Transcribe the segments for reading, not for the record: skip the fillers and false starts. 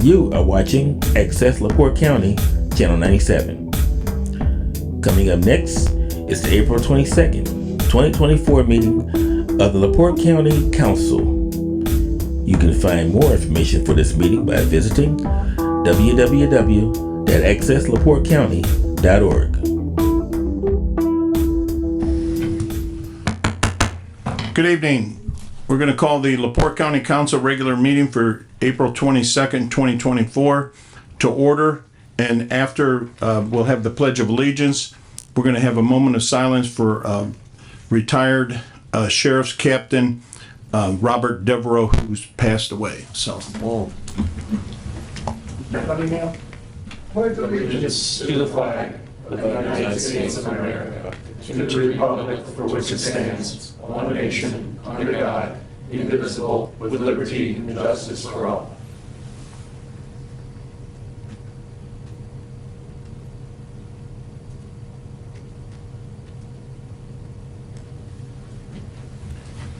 You are watching Access LaPorte County, Channel 97. Coming up next is the April 22nd, 2024 meeting of the LaPorte County Council. You can find more information for this meeting by visiting www.accesslaportecounty.org. Good evening. We're going to call the LaPorte County Council regular meeting for April 22nd, 2024 to order. And after we'll have the Pledge of Allegiance, we're going to have a moment of silence for retired Sheriff's Captain Robert Devereaux, who's passed away. So, everybody now? Pledge allegiance to the flag of the United States of America, to the republic for which it stands, one nation, under God, indivisible, with liberty and justice for all.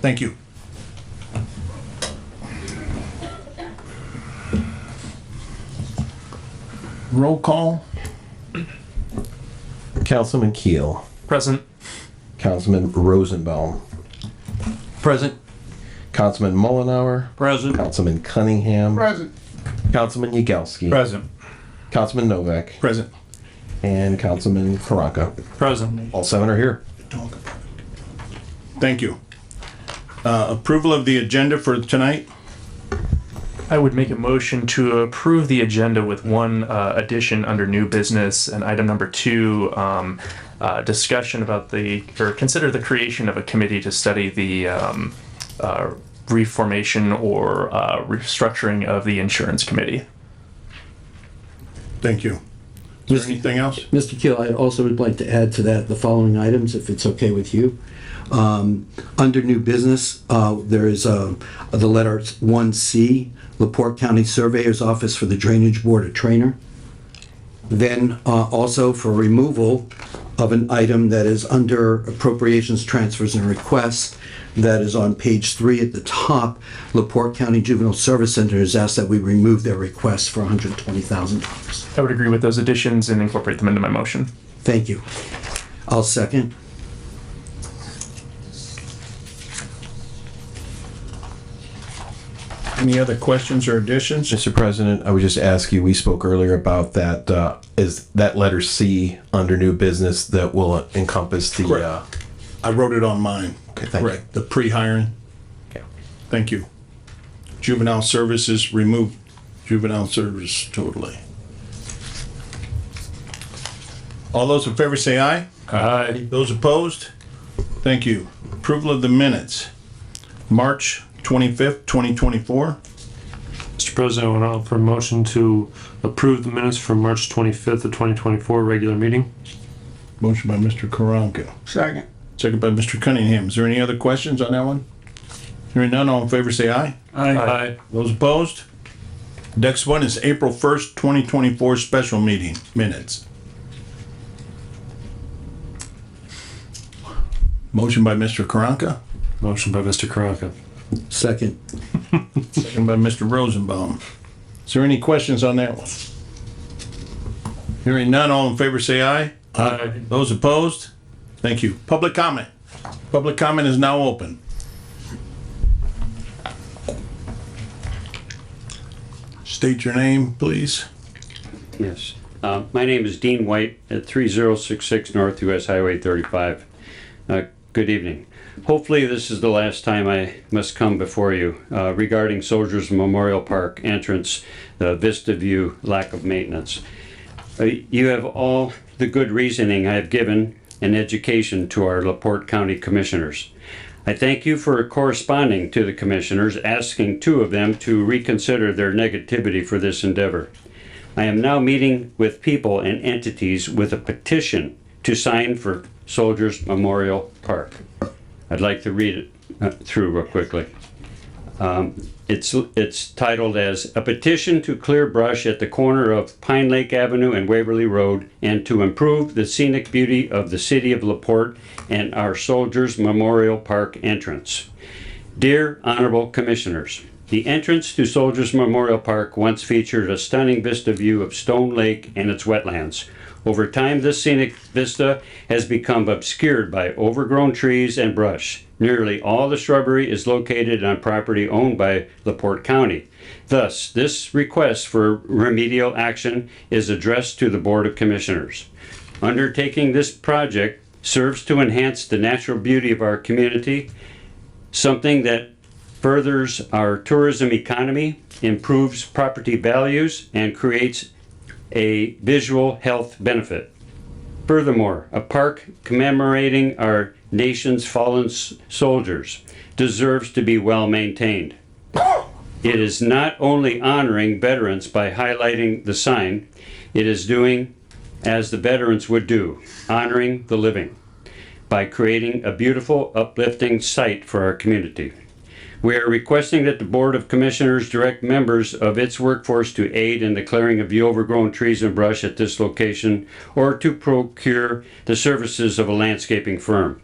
Thank you. Roll call. Councilman Keel. Present. Councilman Rosenbaum. Present. Councilman Mullenhour. Present. Councilman Cunningham. Present. Councilman Yagelski. Present. Councilman Novak. Present. And Councilman Karanka. Present. All seven are here. Thank you. Approval of the agenda for tonight. I would make a motion to approve the agenda with one addition under new business, and item number 2, discussion about consider the creation of a committee to study the reformation or restructuring of the insurance committee. Thank you. Is there anything else? Mr. Keel, I also would like to add to that the following items, if it's okay with you. Under new business, there is the letter 1C, LaPorte County Surveyor's Office for the Drainage Board of Trainer. Then also for removal of an item that is under appropriations, transfers, and requests, that is on page 3 at the top. LaPorte County Juvenile Service Center has asked that we remove their request for $120,000. I would agree with those additions and incorporate them into my motion. Thank you. I'll second. Any other questions or additions? Mr. President, I would just ask you, we spoke earlier about that, is that letter C under new business that will encompass the, Correct. I wrote it on mine. Okay, thank you. Correct. The pre-hiring. Okay. Thank you. Juvenile services, remove juvenile service totally. All those in favor say aye. Aye. Those opposed? Thank you. Approval of the minutes. March 25th, 2024. Mr. President, I want to offer a motion to approve the minutes from March 25th of 2024 regular meeting. Motion by Mr. Karanka. Second. Second by Mr. Cunningham. Is there any other questions on that one? Hearing none, all in favor say aye. Aye. Those opposed? Next one is April 1st, 2024 special meeting minutes. Motion by Mr. Karanka. Motion by Mr. Karanka. Second. Second by Mr. Rosenbaum. Is there any questions on that one? Hearing none, all in favor say aye. Aye. Those opposed? Thank you. Public comment. Public comment is now open. State your name, please. Yes. My name is Dean White at 3066 North US Highway 35. Good evening. Hopefully this is the last time I must come before you regarding Soldiers Memorial Park entrance, the Vista View lack of maintenance. You have all the good reasoning I have given and education to our LaPorte County Commissioners. I thank you for corresponding to the Commissioners, asking 2 of them to reconsider their negativity for this endeavor. I am now meeting with people and entities with a petition to sign for Soldiers Memorial Park. I'd like to read it through real quickly. It's titled as A Petition to Clear Brush at the Corner of Pine Lake Avenue and Waverly Road and to Improve the Scenic Beauty of the City of LaPorte and our Soldiers Memorial Park entrance. Dear Honorable Commissioners, The entrance to Soldiers Memorial Park once featured a stunning vista view of Stone Lake and its wetlands. Over time, this scenic vista has become obscured by overgrown trees and brush. Nearly all the shrubbery is located on property owned by LaPorte County. Thus, this request for remedial action is addressed to the Board of Commissioners. Undertaking this project serves to enhance the natural beauty of our community, something that furthers our tourism economy, improves property values, and creates a visual health benefit. Furthermore, a park commemorating our nation's fallen soldiers deserves to be well maintained. It is not only honoring veterans by highlighting the sign, it is doing as the veterans would do, honoring the living, by creating a beautiful, uplifting site for our community. We are requesting that the Board of Commissioners direct members of its workforce to aid in the clearing of the overgrown trees and brush at this location, or to procure the services of a landscaping firm.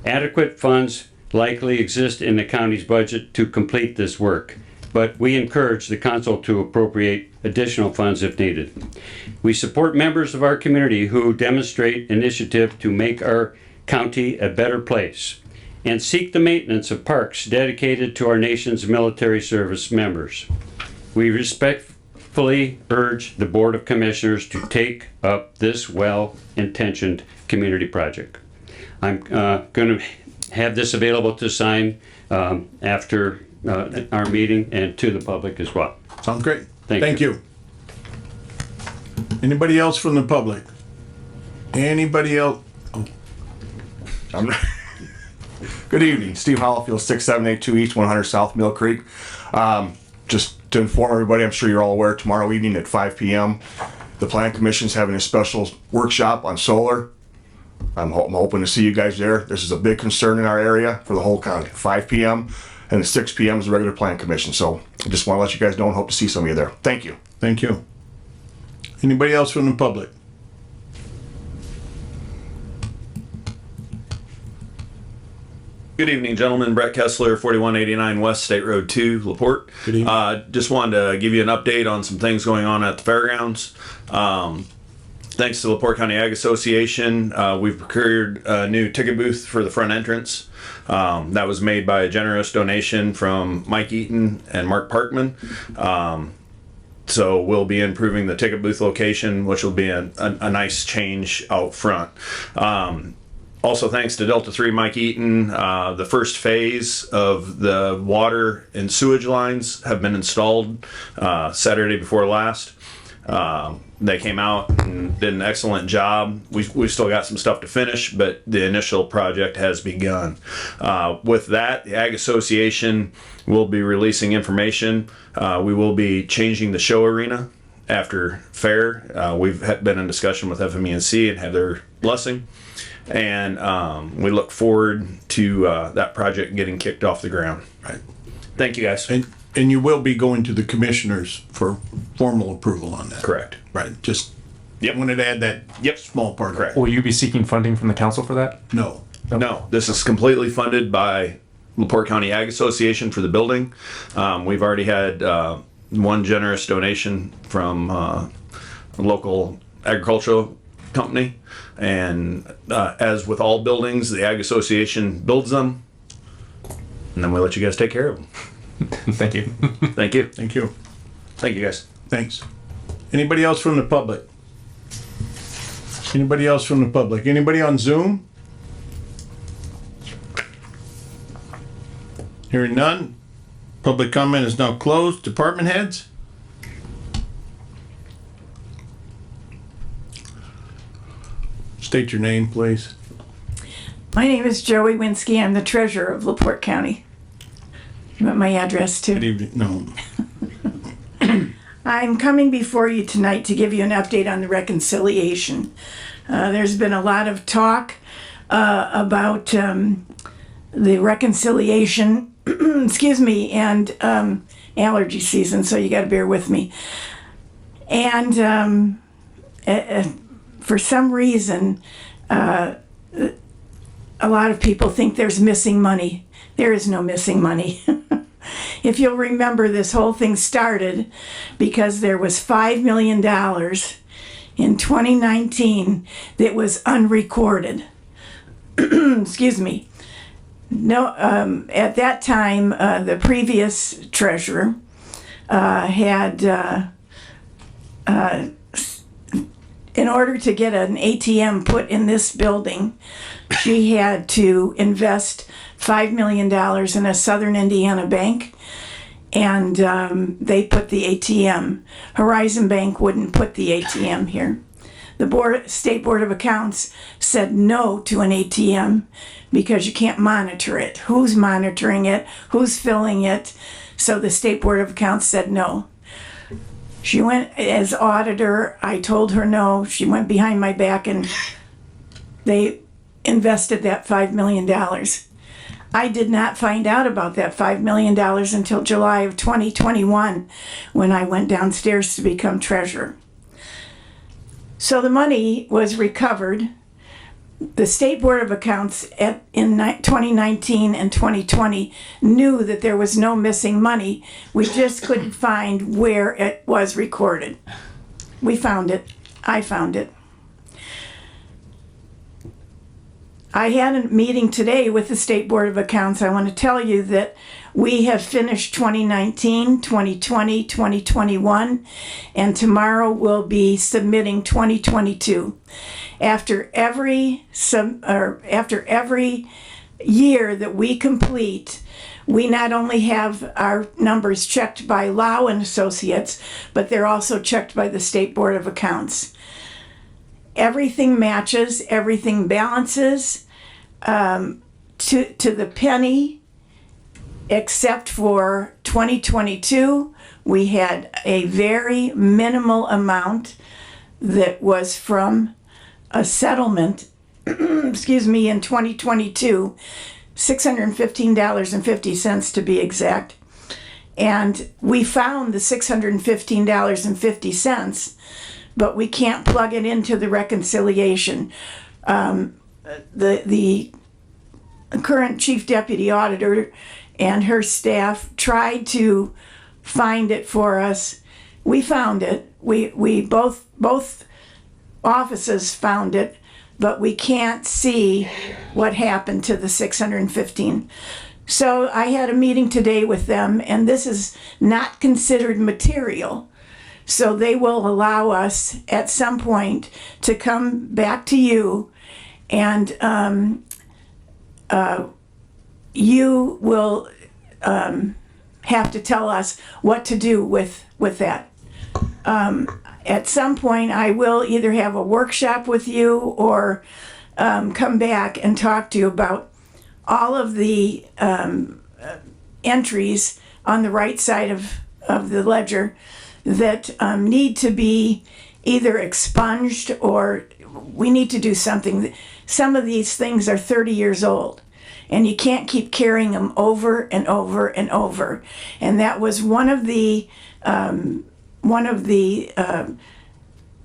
Adequate funds likely exist in the county's budget to complete this work, but we encourage the council to appropriate additional funds if needed. We support members of our community who demonstrate initiative to make our county a better place, and seek the maintenance of parks dedicated to our nation's military service members. We respectfully urge the Board of Commissioners to take up this well-intentioned community project. I'm going to have this available to sign after our meeting and to the public as well. Sounds great. Thank you. Anybody else from the public? Anybody else? Good evening, Steve Hollifield, 6782 East 100 South Mill Creek. Just to inform everybody, I'm sure you're all aware, tomorrow evening at 5 p.m. the Plan Commission's having a special workshop on solar. I'm hoping to see you guys there. This is a big concern in our area for the whole county. 5 p.m. and at 6 p.m. is the regular Plan Commission. So I just want to let you guys know and hope to see some of you there. Thank you. Thank you. Anybody else from the public? Good evening, gentlemen. Brett Kessler, 4189 West State Road 2, LaPorte. Good evening. Just wanted to give you an update on some things going on at the fairgrounds. Thanks to the LaPorte County Ag Association, we've procured a new ticket booth for the front entrance. That was made by a generous donation from Mike Eaton and Mark Parkman. So we'll be improving the ticket booth location, which will be a nice change out front. Also, thanks to Delta 3 Mike Eaton, the first phase of the water and sewage lines have been installed Saturday before last. They came out and did an excellent job. We've still got some stuff to finish, but the initial project has begun. With that, the Ag Association will be releasing information. We will be changing the show arena after fair. We've been in discussion with FMENC and had their blessing. And we look forward to that project getting kicked off the ground. Right. Thank you, guys. And you will be going to the commissioners for formal approval on that. Correct. Right. Just Yep. wanted to add that small part. Correct. Will you be seeking funding from the council for that? No. No, this is completely funded by LaPorte County Ag Association for the building. We've already had one generous donation from a local agricultural company. And as with all buildings, the Ag Association builds them, and then we let you guys take care of them. Thank you. Thank you. Thank you. Thank you, guys. Thanks. Anybody else from the public? Anybody else from the public? Anybody on Zoom? Hearing none. Public comment is now closed. Department heads? State your name, please. My name is Joey Winsky. I'm the treasurer of LaPorte County. You want my address too? Good evening. No. I'm coming before you tonight to give you an update on the reconciliation. There's been a lot of talk about the reconciliation, excuse me, and allergy season, so you got to bear with me. And for some reason, a lot of people think there's missing money. There is no missing money. If you'll remember, this whole thing started because there was $5 million in 2019 that was unrecorded. Excuse me. No, at that time, the previous treasurer had, in order to get an ATM put in this building, she had to invest $5 million in a Southern Indiana bank, and they put the ATM. Horizon Bank wouldn't put the ATM here. The State Board of Accounts said no to an ATM because you can't monitor it. Who's monitoring it? Who's filling it? So the State Board of Accounts said no. She went as auditor. I told her no. She went behind my back and they invested that $5 million. I did not find out about that $5 million until July of 2021 when I went downstairs to become treasurer. So the money was recovered. The State Board of Accounts in 2019 and 2020 knew that there was no missing money. We just couldn't find where it was recorded. We found it. I found it. I had a meeting today with the State Board of Accounts. I want to tell you that we have finished 2019, 2020, 2021, and tomorrow we'll be submitting 2022. After every year that we complete, we not only have our numbers checked by Lau and Associates, but they're also checked by the State Board of Accounts. Everything matches, everything balances to the penny, except for 2022. We had a very minimal amount that was from a settlement, excuse me, in 2022, $615.50 to be exact. And we found the $615.50, but we can't plug it into the reconciliation. The current chief deputy auditor and her staff tried to find it for us. We found it. We both offices found it, but we can't see what happened to the 615. So I had a meeting today with them, and this is not considered material. So they will allow us at some point to come back to you, and you will have to tell us what to do with that. At some point, I will either have a workshop with you or come back and talk to you about all of the entries on the right side of the ledger that need to be either expunged or we need to do something. Some of these things are 30 years old, and you can't keep carrying them over and over and over. And that was one of the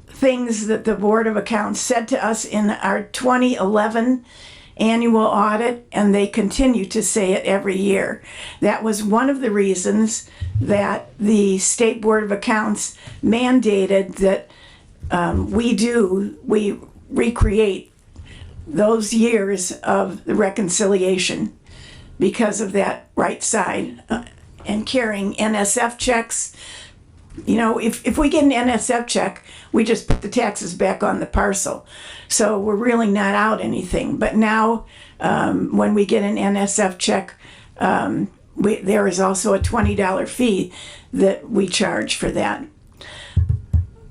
things that the Board of Accounts said to us in our 2011 annual audit, and they continue to say it every year. That was one of the reasons that the State Board of Accounts mandated that we recreate those years of the reconciliation because of that right side and carrying NSF checks. You know, if we get an NSF check, we just put the taxes back on the parcel. So we're really not out anything. But now, when we get an NSF check, there is also a $20 fee that we charge for that.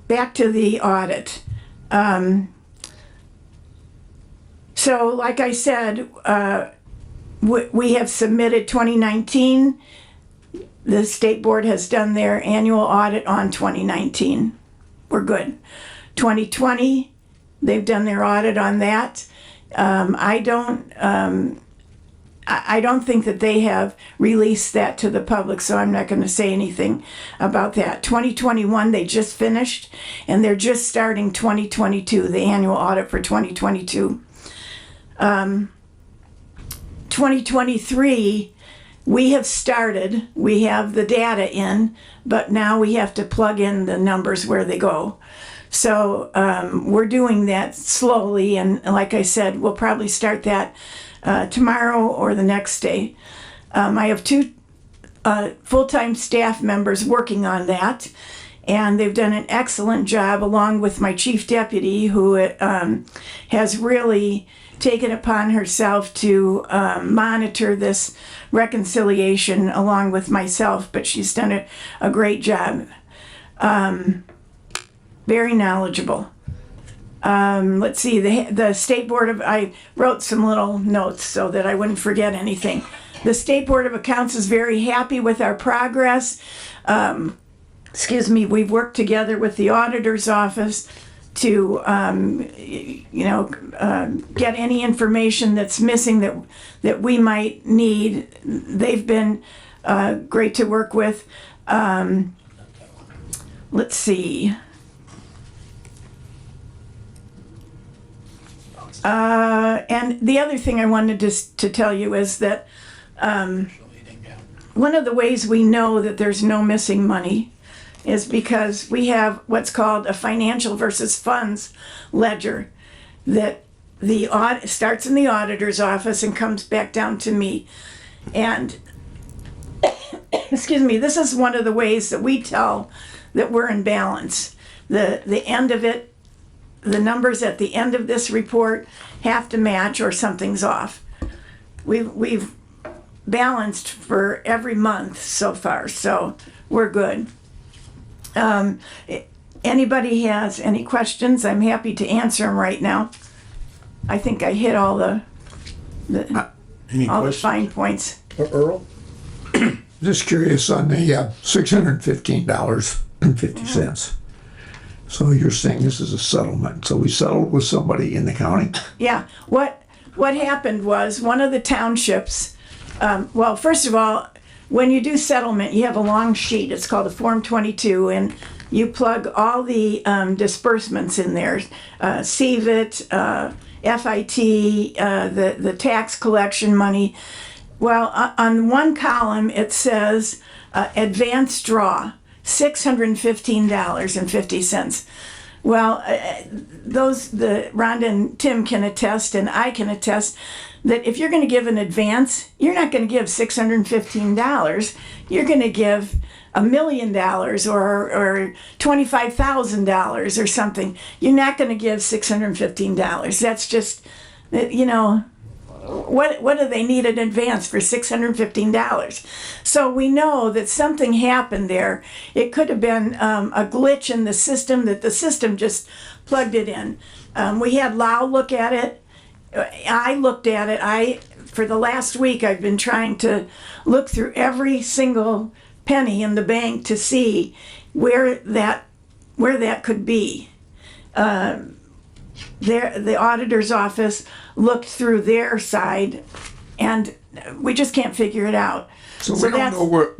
Back to the audit. So like I said, we have submitted 2019. The State Board has done their annual audit on 2019. We're good. 2020, they've done their audit on that. I don't think that they have released that to the public, so I'm not going to say anything about that. 2021, they just finished, and they're just starting 2022, the annual audit for 2022. 2023, we have started, we have the data in, but now we have to plug in the numbers where they go. So we're doing that slowly, and like I said, we'll probably start that tomorrow or the next day. I have 2 full-time staff members working on that, and they've done an excellent job, along with my chief deputy, who has really taken upon herself to monitor this reconciliation along with myself, but she's done a great job. Very knowledgeable. Let's see, the State Board of, I wrote some little notes so that I wouldn't forget anything. The State Board of Accounts is very happy with our progress. We've worked together with the auditor's office to, get any information that's missing that we might need. They've been great to work with. Let's see. And the other thing I wanted to tell you is that one of the ways we know that there's no missing money is because we have what's called a financial versus funds ledger that the audit starts in the auditor's office and comes back down to me. And this is one of the ways that we tell that we're in balance. The end of it, the numbers at the end of this report have to match or something's off. We've balanced for every month so far, so we're good. Anybody has any questions, I'm happy to answer them right now. I think I hit all the fine points. Earl? Just curious on the $615.50. So you're saying this is a settlement. So we settled with somebody in the county? Yeah, what happened was one of the townships, well, first of all, when you do settlement, you have a long sheet. It's called a Form 22, and you plug all the disbursements in there, CVIT, FIT, the tax collection money. Well, on one column, it says advance draw, $615.50. Well, Rhonda and Tim can attest, and I can attest, that if you're going to give an advance, you're not going to give $615. You're going to give $1 million or $25,000 or something. You're not going to give $615. That's just, what do they need in advance for $615? So we know that something happened there. It could have been a glitch in the system, that the system just plugged it in. We had Lau look at it. I looked at it. For the last week, I've been trying to look through every single penny in the bank to see where that could be. The auditor's office looked through their side, and we just can't figure it out. So we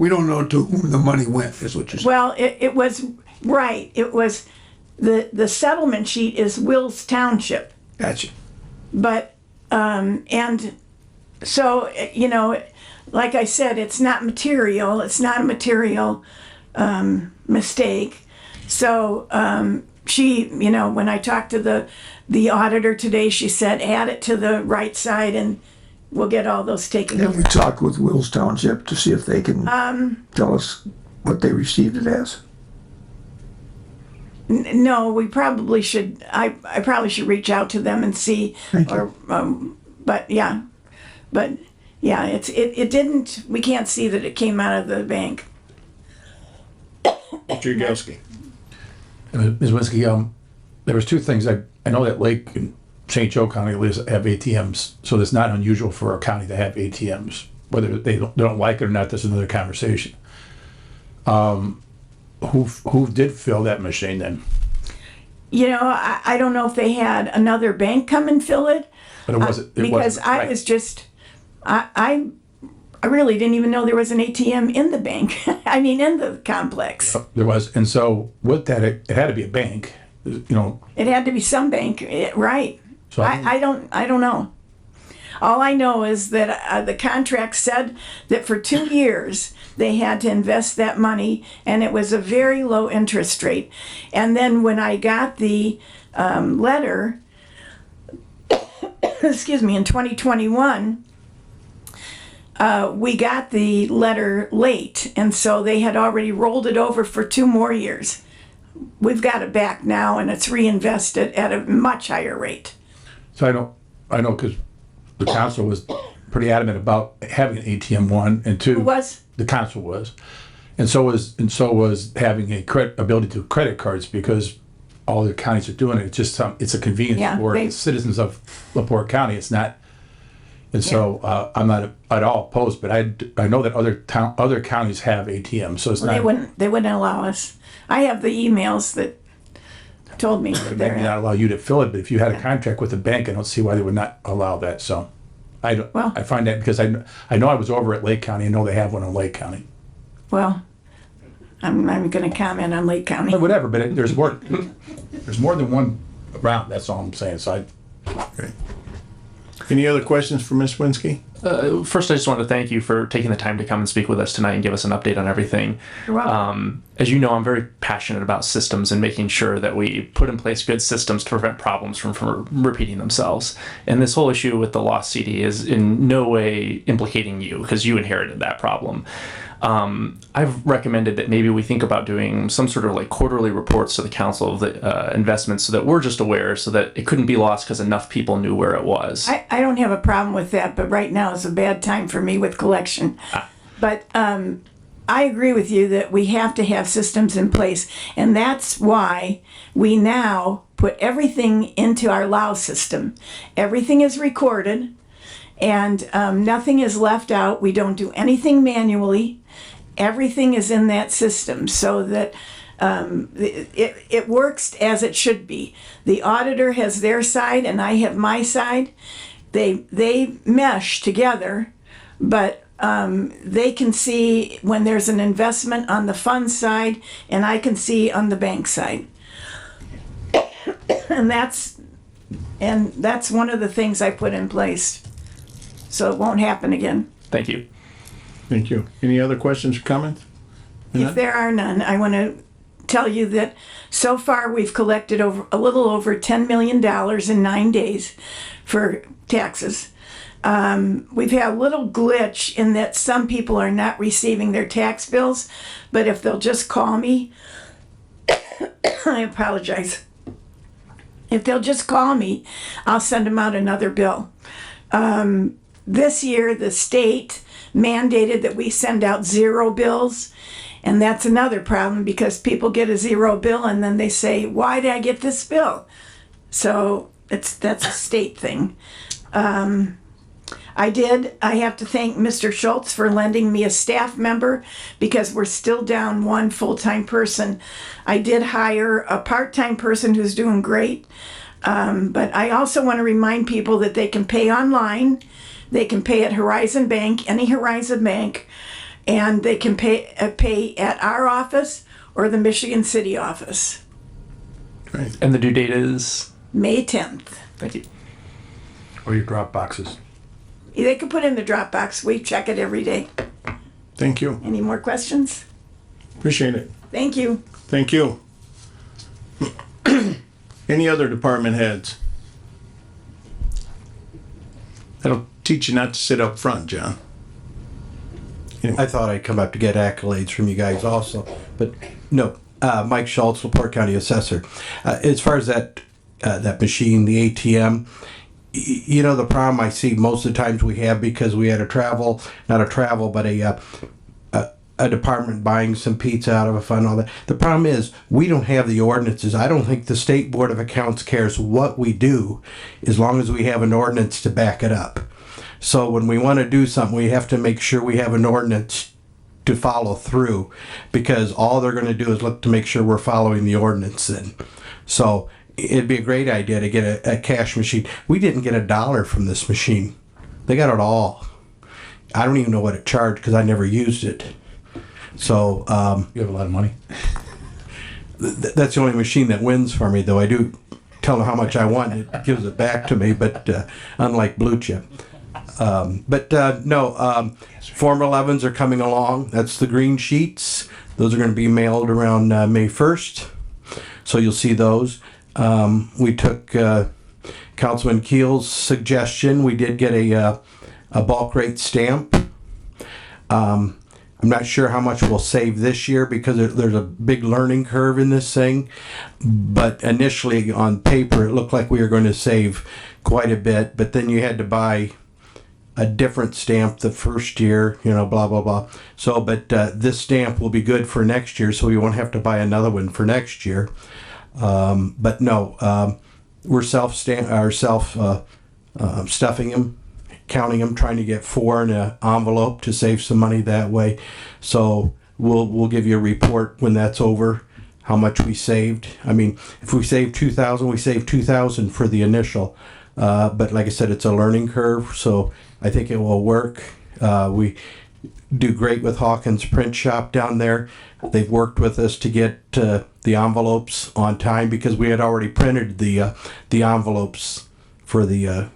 don't know to whom the money went, is what you're saying? Well, it was right. It was the settlement sheet is Wills Township. Gotcha. But and so like I said, it's not material. It's not a material mistake. So she, when I talked to the auditor today, she said add it to the right side, and we'll get all those taken Have care we talked with Wills Township to see if they can tell us what they received it as? No, we probably should. I probably should reach out to them and see. Thank you. Or, but yeah, it didn't. We can't see that it came out of the bank. Mr. Yagowski. Ms. Winsky, there was 2 things. I know that Lake and St. Joe County have ATMs, so it's not unusual for a county to have ATMs. Whether they don't like it or not, that's another conversation. Who did fill that machine then? I don't know if they had another bank come and fill it. But it wasn't. Because I right. was just, I really didn't even know there was an ATM in the bank. I mean, in the complex. There was, and so with that, it had to be a bank. It had to be some bank, right? So I don't know. All I know is that the contract said that for 2 years they had to invest that money, and it was a very low interest rate. And then when I got the letter, excuse me, in 2021, we got the letter late, and so they had already rolled it over for 2 more years. We've got it back now, and it's reinvested at a much higher rate. So I know because the council was pretty adamant about having an ATM, one, and two. Who was? The council was. And so was having a ability to credit cards, because all the counties are doing it. It's just it's a convenience for the citizens of LaPorte County. It's not. And so I'm not at all opposed, but I know that other counties have ATMs, so it's not. They wouldn't allow us. I have the emails that told me that They may not allow you to fill it, but if you had a contract with a bank, I don't see why they would not allow that. So I find that, because I know I was over at Lake County. I know they have one in Lake County. Well, I'm going to comment on Lake County. Or whatever, but there's more than one around. That's all I'm saying. So Okay. Any other questions for Ms. Winsky? First, I just wanted to thank you for taking the time to come and speak with us tonight and give us an update on everything. You're welcome. As you know, I'm very passionate about systems and making sure that we put in place good systems to prevent problems from repeating themselves. And this whole issue with the lost CD is in no way implicating you, because you inherited that problem. I've recommended that maybe we think about doing some sort of like quarterly reports to the council of the investments, so that we're just aware, so that it couldn't be lost because enough people knew where it was. I don't have a problem with that, but right now is a bad time for me with collection. But I agree with you that we have to have systems in place, and that's why we now put everything into our LOW system. Everything is recorded, and nothing is left out. We don't do anything manually. Everything is in that system, so that it works as it should be. The auditor has their side and I have my side. They mesh together, but they can see when there's an investment on the fund side, and I can see on the bank side. and that's one of the things I put in place, so it won't happen again. Thank you. Thank you. Any other questions or comments? If there are none, I want to tell you that so far we've collected a little over $10 million in 9 days for taxes. We've had a little glitch in that some people are not receiving their tax bills, but if they'll just call me, I apologize. If they'll just call me, I'll send them out another bill. This year, the state mandated that we send out 0 bills, and that's another problem, because people get a 0 bill and then they say, why did I get this bill? So that's a state thing. I have to thank Mr. Schultz for lending me a staff member, because we're still down 1 full-time person. I did hire a part-time person who's doing great, but I also want to remind people that they can pay online. They can pay at Horizon Bank, any Horizon Bank, and they can pay at our office or the Michigan City office. Great. And the due date is? May 10th. Thank you. or your drop boxes. They can put in the Dropbox. We check it every day. Thank you. Any more questions? Appreciate it. Thank you. Thank you. Any other department heads? That'll teach you not to sit up front, John. I thought I'd come up to get accolades from you guys also, but no. Mike Schultz, LaPorte County Assessor. As far as that machine, the ATM, you know, the problem I see most of the times we have, because we had a department buying some pizza out of a fund, all that. The problem is we don't have the ordinances. I don't think the State Board of Accounts cares what we do as long as we have an ordinance to back it up. So when we want to do something, we have to make sure we have an ordinance to follow through, because all they're going to do is look to make sure we're following the ordinance then. So it'd be a great idea to get a cash machine. We didn't get $1 from this machine. They got it all. I don't even know what it charged because I never used it. So you have a lot of money. That's the only machine that wins for me, though. I do tell them how much I want, and it gives it back to me, but unlike Blue Chip. Form 11s are coming along. That's the green sheets. Those are going to be mailed around May 1st. So you'll see those. We took Councilman Keel's suggestion. We did get a bulk rate stamp. I'm not sure how much we'll save this year because there's a big learning curve in this thing. But initially on paper, it looked like we were going to save quite a bit. But then you had to buy a different stamp the first year, blah, blah, blah. So, but this stamp will be good for next year, so we won't have to buy another one for next year. But no, we're stuffing them, counting them, trying to get 4 in an envelope to save some money that way. So we'll give you a report when that's over, how much we saved. I mean, if we save 2,000, we save 2,000 for the initial. But like I said, it's a learning curve, so I think it will work. We do great with Hawkins Print Shop down there. They've worked with us to get the envelopes on time because we had already printed the envelopes for the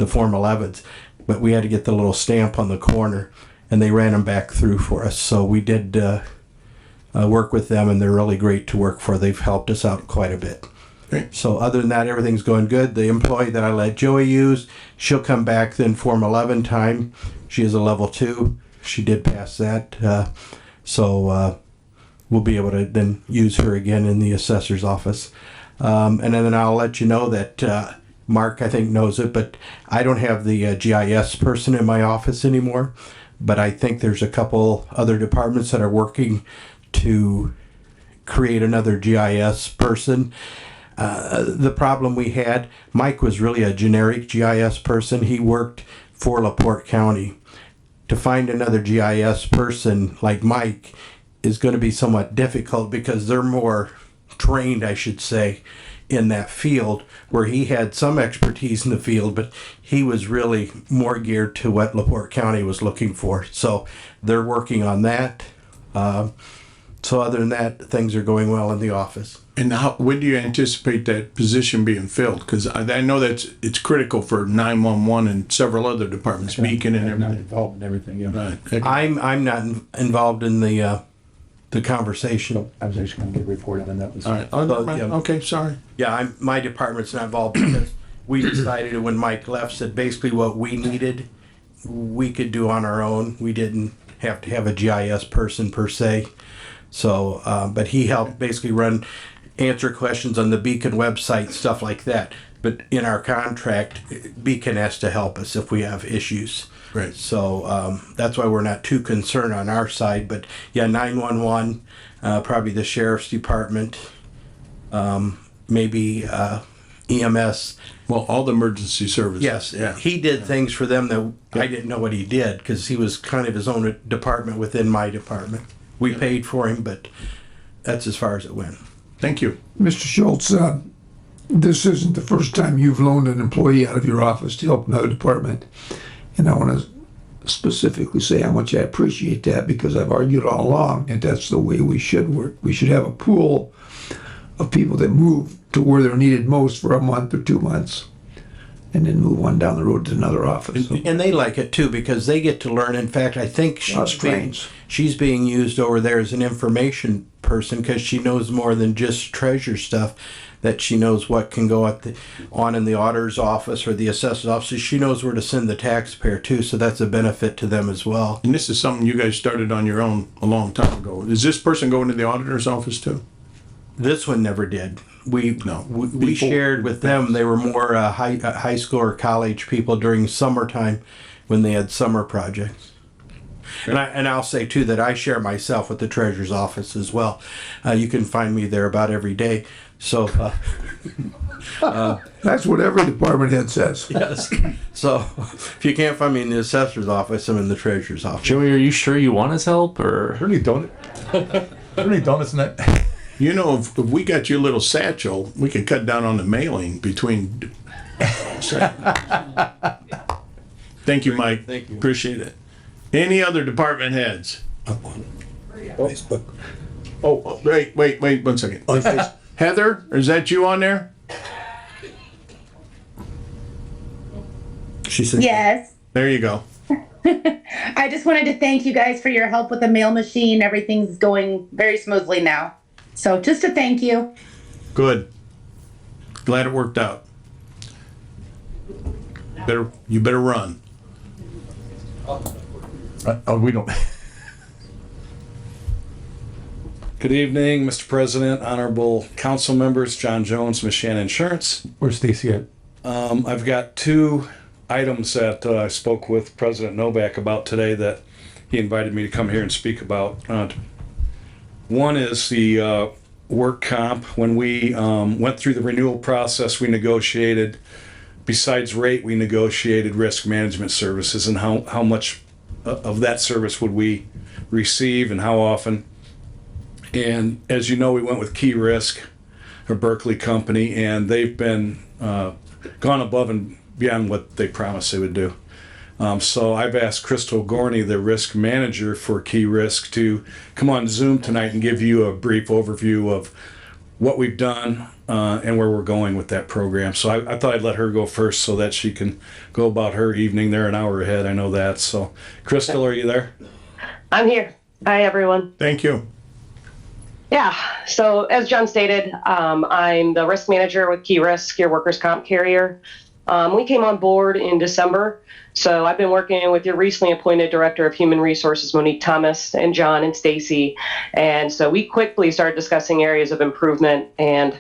Form 11s, but we had to get the little stamp on the corner, and they ran them back through for us. So we did work with them, and they're really great to work for. They've helped us out quite a bit. Great. So other than that, everything's going good. The employee that I let Joey use, she'll come back then Form 11 time. She is a level 2. She did pass that. So we'll be able to then use her again in the assessor's office. And then I'll let you know that Mark, I think, knows it, but I don't have the GIS person in my office anymore. But I think there's a couple other departments that are working to create another GIS person. The problem we had, Mike was really a generic GIS person. He worked for LaPorte County. To find another GIS person like Mike is going to be somewhat difficult because they're more trained, I should say, in that field, where he had some expertise in the field, but he was really more geared to what LaPorte County was looking for. So they're working on that. So other than that, things are going well in the office. And when do you anticipate that position being filled? Because I know it's critical for 911 and several other departments, Beacon and I'm not everything. involved in everything, Right. I'm not involved in the conversation. I was actually going to get a report on that. All right. Oh, never mind. yeah. Okay, sorry. Yeah, my department's not involved because we decided when Mike left that basically what we needed, we could do on our own. We didn't have to have a GIS person per se. So, but he helped basically answer questions on the Beacon website, stuff like that. But in our contract, Beacon has to help us if we have issues. Right. So that's why we're not too concerned on our side. But yeah, 911, probably the sheriff's department, maybe EMS. Well, all the emergency services. Yes, Yeah. he did things for them that I didn't know what he did because he was kind of his own department within my department. We paid for him, but that's as far as it went. Thank you. Mr. Schultz, this isn't the first time you've loaned an employee out of your office to help another department. And I want to specifically say how much I appreciate that because I've argued all along that that's the way we should work. We should have a pool of people that move to where they're needed most for a month or 2 months and then move on down the road to another office. So, And they like it too because they get to learn. In fact, I think she's being used over there as an information person because she knows more than just treasure stuff. That she knows what can go on in the auditor's office or the assessor's office. She knows where to send the taxpayer too, so that's a benefit to them as well. And this is something you guys started on your own a long time ago. Is this person going to the auditor's office too? This one never did. We Before. shared with them. They were more high school or college people during summertime when they had summer projects. And I'll say too that I share myself with the treasurer's office as well. You can find me there about every day. So that's what every department head says. yes. So if you can't find me in the assessor's office, I'm in the treasurer's office. Joey, are you sure you want his help, or? Are there any donuts in that? You know, if we got your little satchel, we could cut down on the mailing between. Thank you, Mike. Thank you. Appreciate it. Any other department heads? Facebook. Oh, wait 1 second. Heather, is that you on there? She said, Yes. There you go. I just wanted to thank you guys for your help with the mail machine. Everything's going very smoothly now. So just a thank you. Good. Glad it worked out. You better run. We don't. Good evening, Mr. President, honorable council members, John Jones, Michiana Insurance. Where's Stacy at? I've got two items that I spoke with President Novak about today that he invited me to come here and speak about. One is the work comp. When we went through the renewal process, we negotiated, besides rate, we negotiated risk management services and how much of that service would we receive and how often. And as you know, we went with Key Risk, a Berkeley company, and they've been gone above and beyond what they promised they would do. So I've asked Crystal Gorney, the risk manager for Key Risk, to come on Zoom tonight and give you a brief overview of what we've done and where we're going with that program. So I thought I'd let her go first so that she can go about her evening. They're an hour ahead, I know that. So Crystal, are you there? I'm here. Hi, everyone. Thank you. Yeah, so as John stated, I'm the risk manager with Key Risk, your workers' comp carrier. We came on board in December, so I've been working with your recently appointed Director of Human Resources, Monique Thomas, and John and Stacy. And so we quickly started discussing areas of improvement. And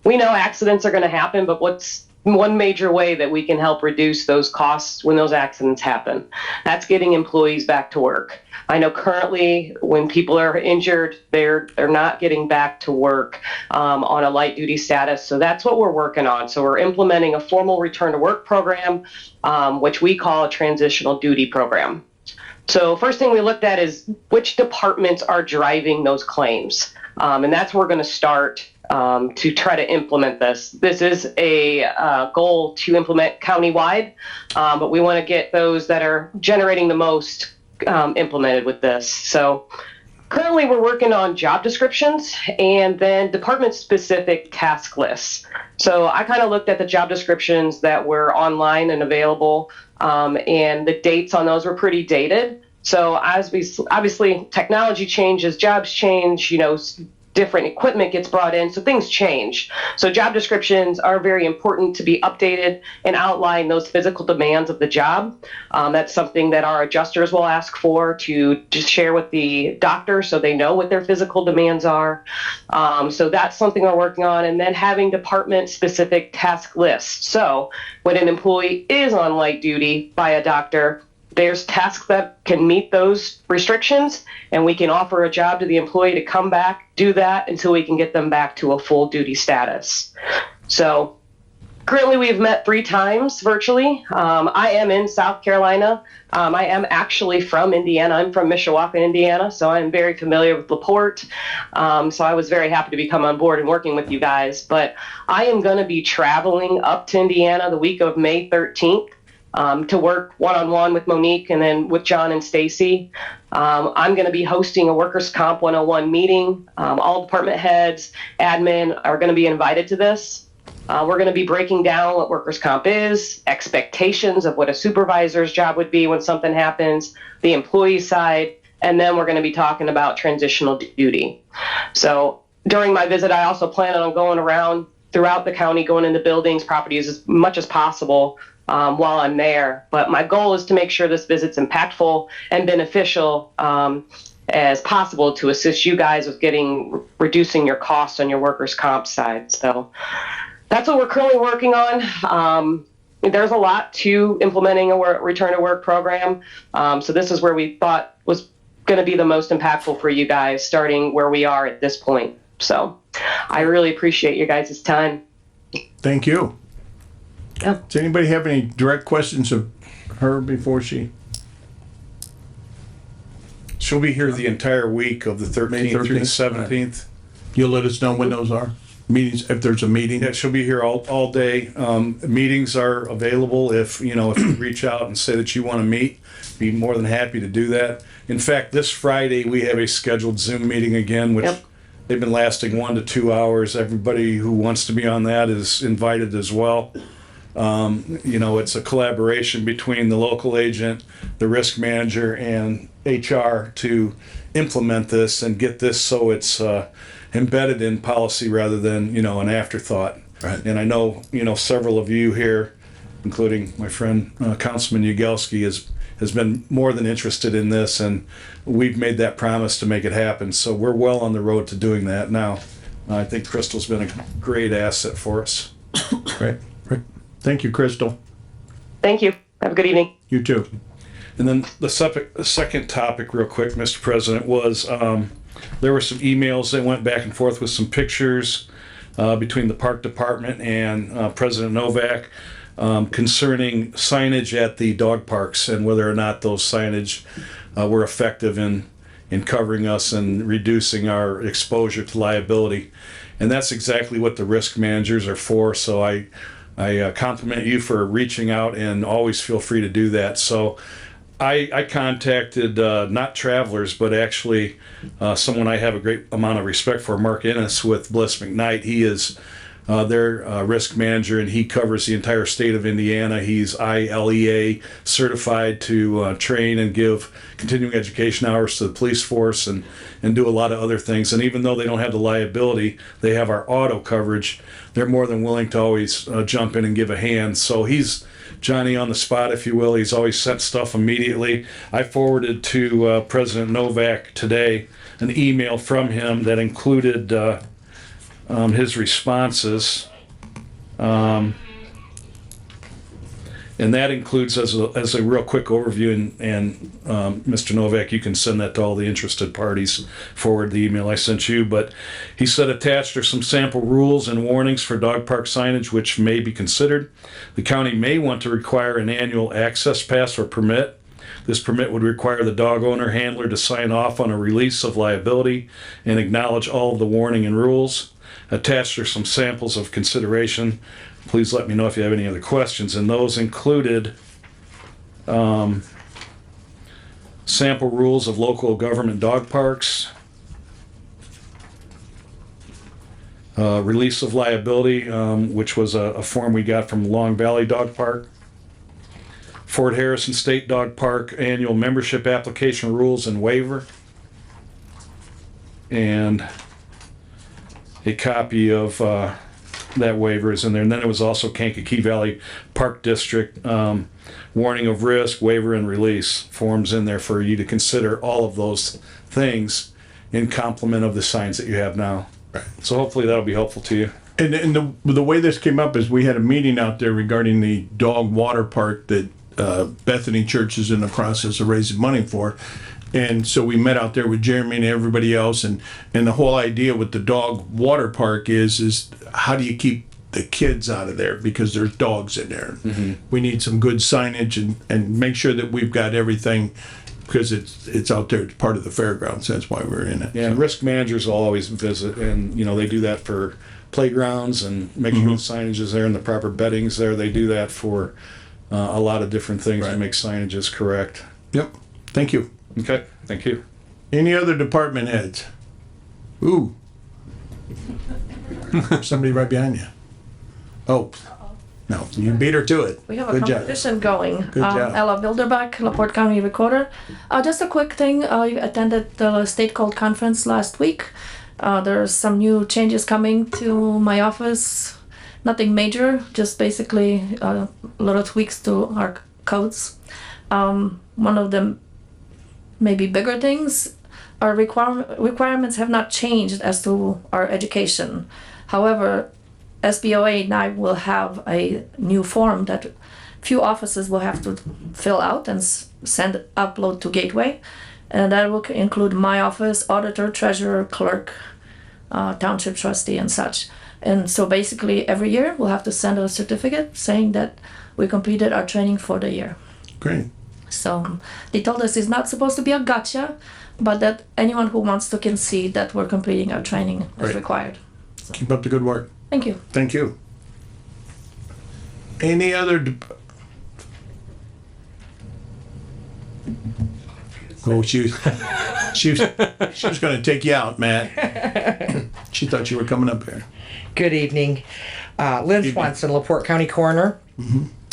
we know accidents are going to happen, but what's one major way that we can help reduce those costs when those accidents happen? That's getting employees back to work. I know currently when people are injured, they're not getting back to work on a light duty status. So that's what we're working on. So we're implementing a formal return to work program, which we call a transitional duty program. So first thing we looked at is which departments are driving those claims. And that's where we're going to start to try to implement this. This is a goal to implement countywide, but we want to get those that are generating the most implemented with this. So currently we're working on job descriptions and then department specific task lists. So I kind of looked at the job descriptions that were online and available, and the dates on those were pretty dated. So as we obviously technology changes, jobs change, different equipment gets brought in, so things change. So job descriptions are very important to be updated and outline those physical demands of the job. That's something that our adjusters will ask for to just share with the doctor so they know what their physical demands are. So that's something we're working on. And then having department-specific task lists. So when an employee is on light duty by a doctor, there's tasks that can meet those restrictions, and we can offer a job to the employee to come back, do that until we can get them back to a full duty status. So currently we've met 3 times virtually. I am in South Carolina. I am actually from Indiana. I'm from Mishawaka, Indiana, so I'm very familiar with LaPorte. So I was very happy to come on board and working with you guys. But I am going to be traveling up to Indiana the week of May 13th. To work one-on-one with Monique and then with John and Stacy. I'm going to be hosting a Workers' Comp 101 meeting. All department heads, admin are going to be invited to this. We're going to be breaking down what Workers' Comp is, expectations of what a supervisor's job would be when something happens, the employee side, and then we're going to be talking about transitional duty. So during my visit, I also plan on going around throughout the county, going into buildings, properties as much as possible while I'm there. But my goal is to make sure this visit's impactful and beneficial as possible to assist you guys with reducing your costs on your workers' comp side. So that's what we're currently working on. There's a lot to implementing a return to work program. So this is where we thought was going to be the most impactful for you guys, starting where we are at this point. So I really appreciate you guys' time. Thank you. Yeah. Does anybody have any direct questions of her before she? She'll be here the entire week of the 13th through the 17th. You'll let us know when those are? Meetings, if there's a meeting? Yeah, she'll be here all day. Meetings are available if you reach out and say that you want to meet, be more than happy to do that. In fact, this Friday we have a scheduled Zoom meeting again, which they've been lasting 1 to 2 hours. Everybody who wants to be on that is invited as well. It's a collaboration between the local agent, the risk manager, and HR to implement this and get this so it's embedded in policy rather than, an afterthought. Right. And I know, several of you here, including my friend Councilman Yagelski, has been more than interested in this, and we've made that promise to make it happen. So we're well on the road to doing that now. I think Crystal's been a great asset for us. Great. Thank you, Crystal. Thank you. Have a good evening. You too. And then the second topic, real quick, Mr. President, was there were some emails that went back and forth with some pictures between the Park Department and President Novak concerning signage at the dog parks and whether or not those signage were effective in covering us and reducing our exposure to liability. And that's exactly what the risk managers are for. So I compliment you for reaching out, and always feel free to do that. So I contacted not Travelers, but actually someone I have a great amount of respect for, Mark Ennis with Bliss McKnight. He is their risk manager, and he covers the entire state of Indiana. He's ILEA certified to train and give continuing education hours to the police force and do a lot of other things. And even though they don't have the liability, they have our auto coverage. They're more than willing to always jump in and give a hand. So he's Johnny on the spot, if you will. He's always sent stuff immediately. I forwarded to President Novak today an email from him that included his responses, and that includes as a real quick overview. And Mr. Novak, you can send that to all the interested parties. Forward the email I sent you. But he said attached are some sample rules and warnings for dog park signage which may be considered. The county may want to require an annual access pass or permit. This permit would require the dog owner handler to sign off on a release of liability and acknowledge all of the warning and rules. Attached are some samples of consideration. Please let me know if you have any other questions. And those included sample rules of local government dog parks, release of liability, which was a form we got from Long Valley Dog Park, Fort Harrison State Dog Park annual membership application rules and waiver, and a copy of that waiver is in there. And then it was also Kankakee Valley Park District warning of risk, waiver, and release forms in there for you to consider all of those things in complement of the signs that you have now. Right. So hopefully that'll be helpful to you. And the way this came up is we had a meeting out there regarding the dog water park that Bethany Church is in the process of raising money for. And so we met out there with Jeremy and everybody else, and the whole idea with the dog water park is how do you keep the kids out of there, because there's dogs in there. Mm-hmm. We need some good signage and make sure that we've got everything, because it's out there, it's part of the fairgrounds. That's why we're in it. Yeah, and risk managers will always visit, and they do that for playgrounds and making sure the signage is there and the proper bedding's there. They do that for a lot of different things to make signages correct. Yep. Thank you. Okay, thank you. Any other department heads? Ooh. Somebody right behind you. Oh, no, you beat her to it. We have a Good job. competition going. Good job. Ella Bilderbach, LaPorte County Recorder. Just a quick thing. You attended the State Code Conference last week. There's some new changes coming to my office. Nothing major, just basically little tweaks to our codes. One of them, maybe bigger things, our requirements have not changed as to our education. However, SBOA now will have a new form that few offices will have to fill out and upload to Gateway. And that will include my office, auditor, treasurer, clerk, township trustee, and such. And so basically every year we'll have to send a certificate saying that we completed our training for the year. Great. So they told us it's not supposed to be a gotcha, but that anyone who wants to can see that we're completing our training as Great. required. Keep up the good work. Thank you. Thank you. Any other? Oh, she was going to take you out, Matt. She thought you were coming up here. Good evening. Lynn Swanson, LaPorte County Coroner.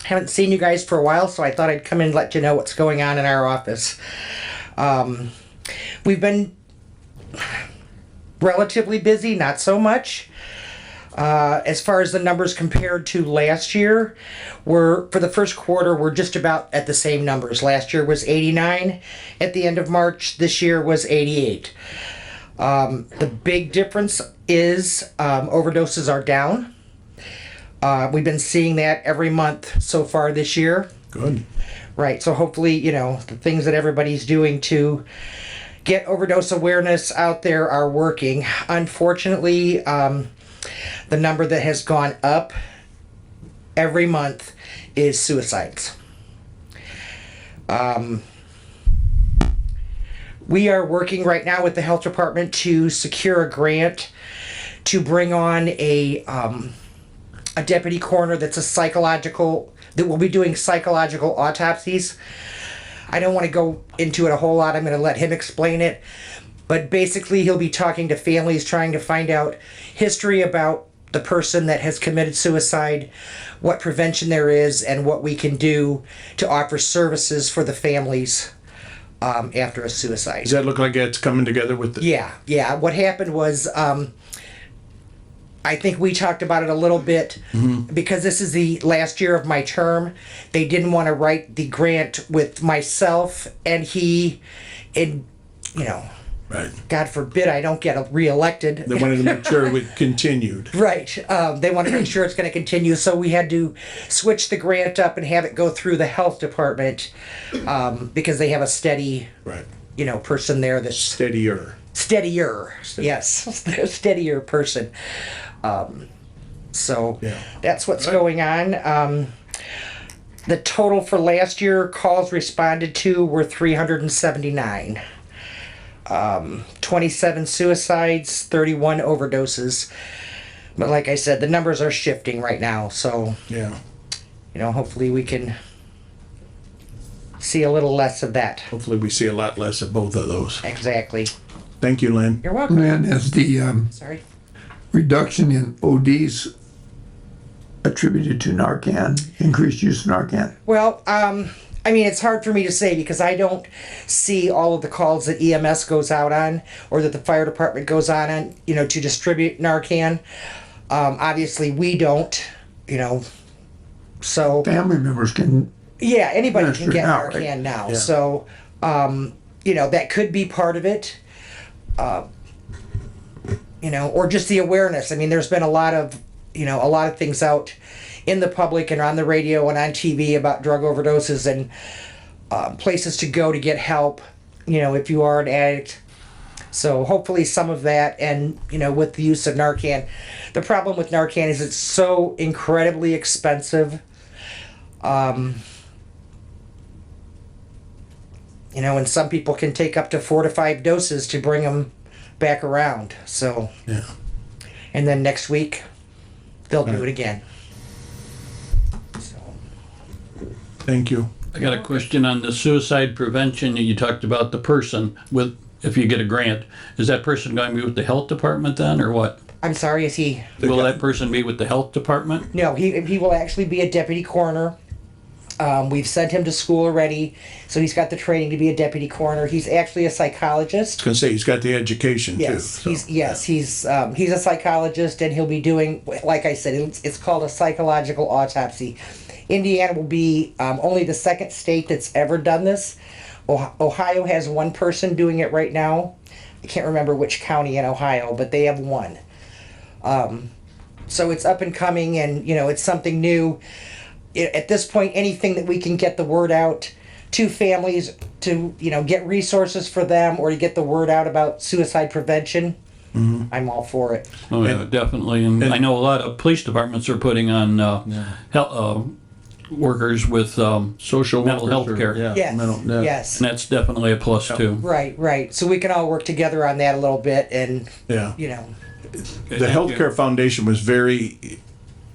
Haven't seen you guys for a while, so I thought I'd come in and let you know what's going on in our office. We've been relatively busy, not so much. As far as the numbers compared to last year, for the first quarter, we're just about at the same numbers. Last year was 89 at the end of March. This year was 88. The big difference is overdoses are down. We've been seeing that every month so far this year. Good. Right, so hopefully, the things that everybody's doing to get overdose awareness out there are working. Unfortunately, the number that has gone up every month is suicides. We are working right now with the health department to secure a grant to bring on a deputy coroner that will be doing psychological autopsies. I don't want to go into it a whole lot. I'm going to let him explain it. But basically, he'll be talking to families, trying to find out history about the person that has committed suicide, what prevention there is, and what we can do to offer services for the families after a suicide. Does that look like it's coming together with the... Yeah. What happened was, I think we talked about it a little bit, because this is the last year of my term. They didn't want to write the grant with myself and he, Right. God forbid I don't get reelected. They wanted to make sure it continued. Right. They want to make sure it's going to continue. So we had to switch the grant up and have it go through the health department because they have a steady, person there that's steadier. Yes, a steadier person. So that's what's going on. The total for last year calls responded to were 379. 27 suicides, 31 overdoses. But like I said, the numbers are shifting right now. So, hopefully we can see a little less of that. Hopefully we see a lot less of both of those. Exactly. Thank you, Lynn. You're welcome. Lynn, is the reduction in ODs attributed to Narcan, increased use of Narcan? Well, it's hard for me to say because I don't see all of the calls that EMS goes out on or that the fire department goes on, to distribute Narcan. Obviously, we don't, so... Family members can... Yeah, anybody can get now, Narcan right? now. Yeah. So, that could be part of it. Or just the awareness. There's been a lot of things out in the public and on the radio and on TV about drug overdoses and places to go to get help, if you are an addict. So hopefully some of that and, with the use of Narcan. The problem with Narcan is it's so incredibly expensive. And some people can take up to 4 to 5 doses to bring them back around. So, and then next week, they'll do it again. Thank you. I got a question on the suicide prevention. You talked about the person if you get a grant. Is that person going to be with the health department then, or what? I'm sorry, is he? Will that person be with the health department? No, he will actually be a deputy coroner. We've sent him to school already, so he's got the training to be a deputy coroner. He's actually a psychologist. I was gonna say he's got the education Yes, too. he's a psychologist, and he'll be doing, like I said, it's called a psychological autopsy. Indiana will be only the second state that's ever done this. Ohio has one person doing it right now. I can't remember which county in Ohio, but they have one. So it's up and coming, and it's something new. At this point, anything that we can get the word out to families to get resources for them or to get the word out about suicide prevention, I'm all for it. Oh yeah, definitely. And I know a lot of police departments are putting on workers with mental health care. Yes, yes. And that's definitely a plus too. Right. So we can all work together on that a little bit, and The Healthcare Foundation was very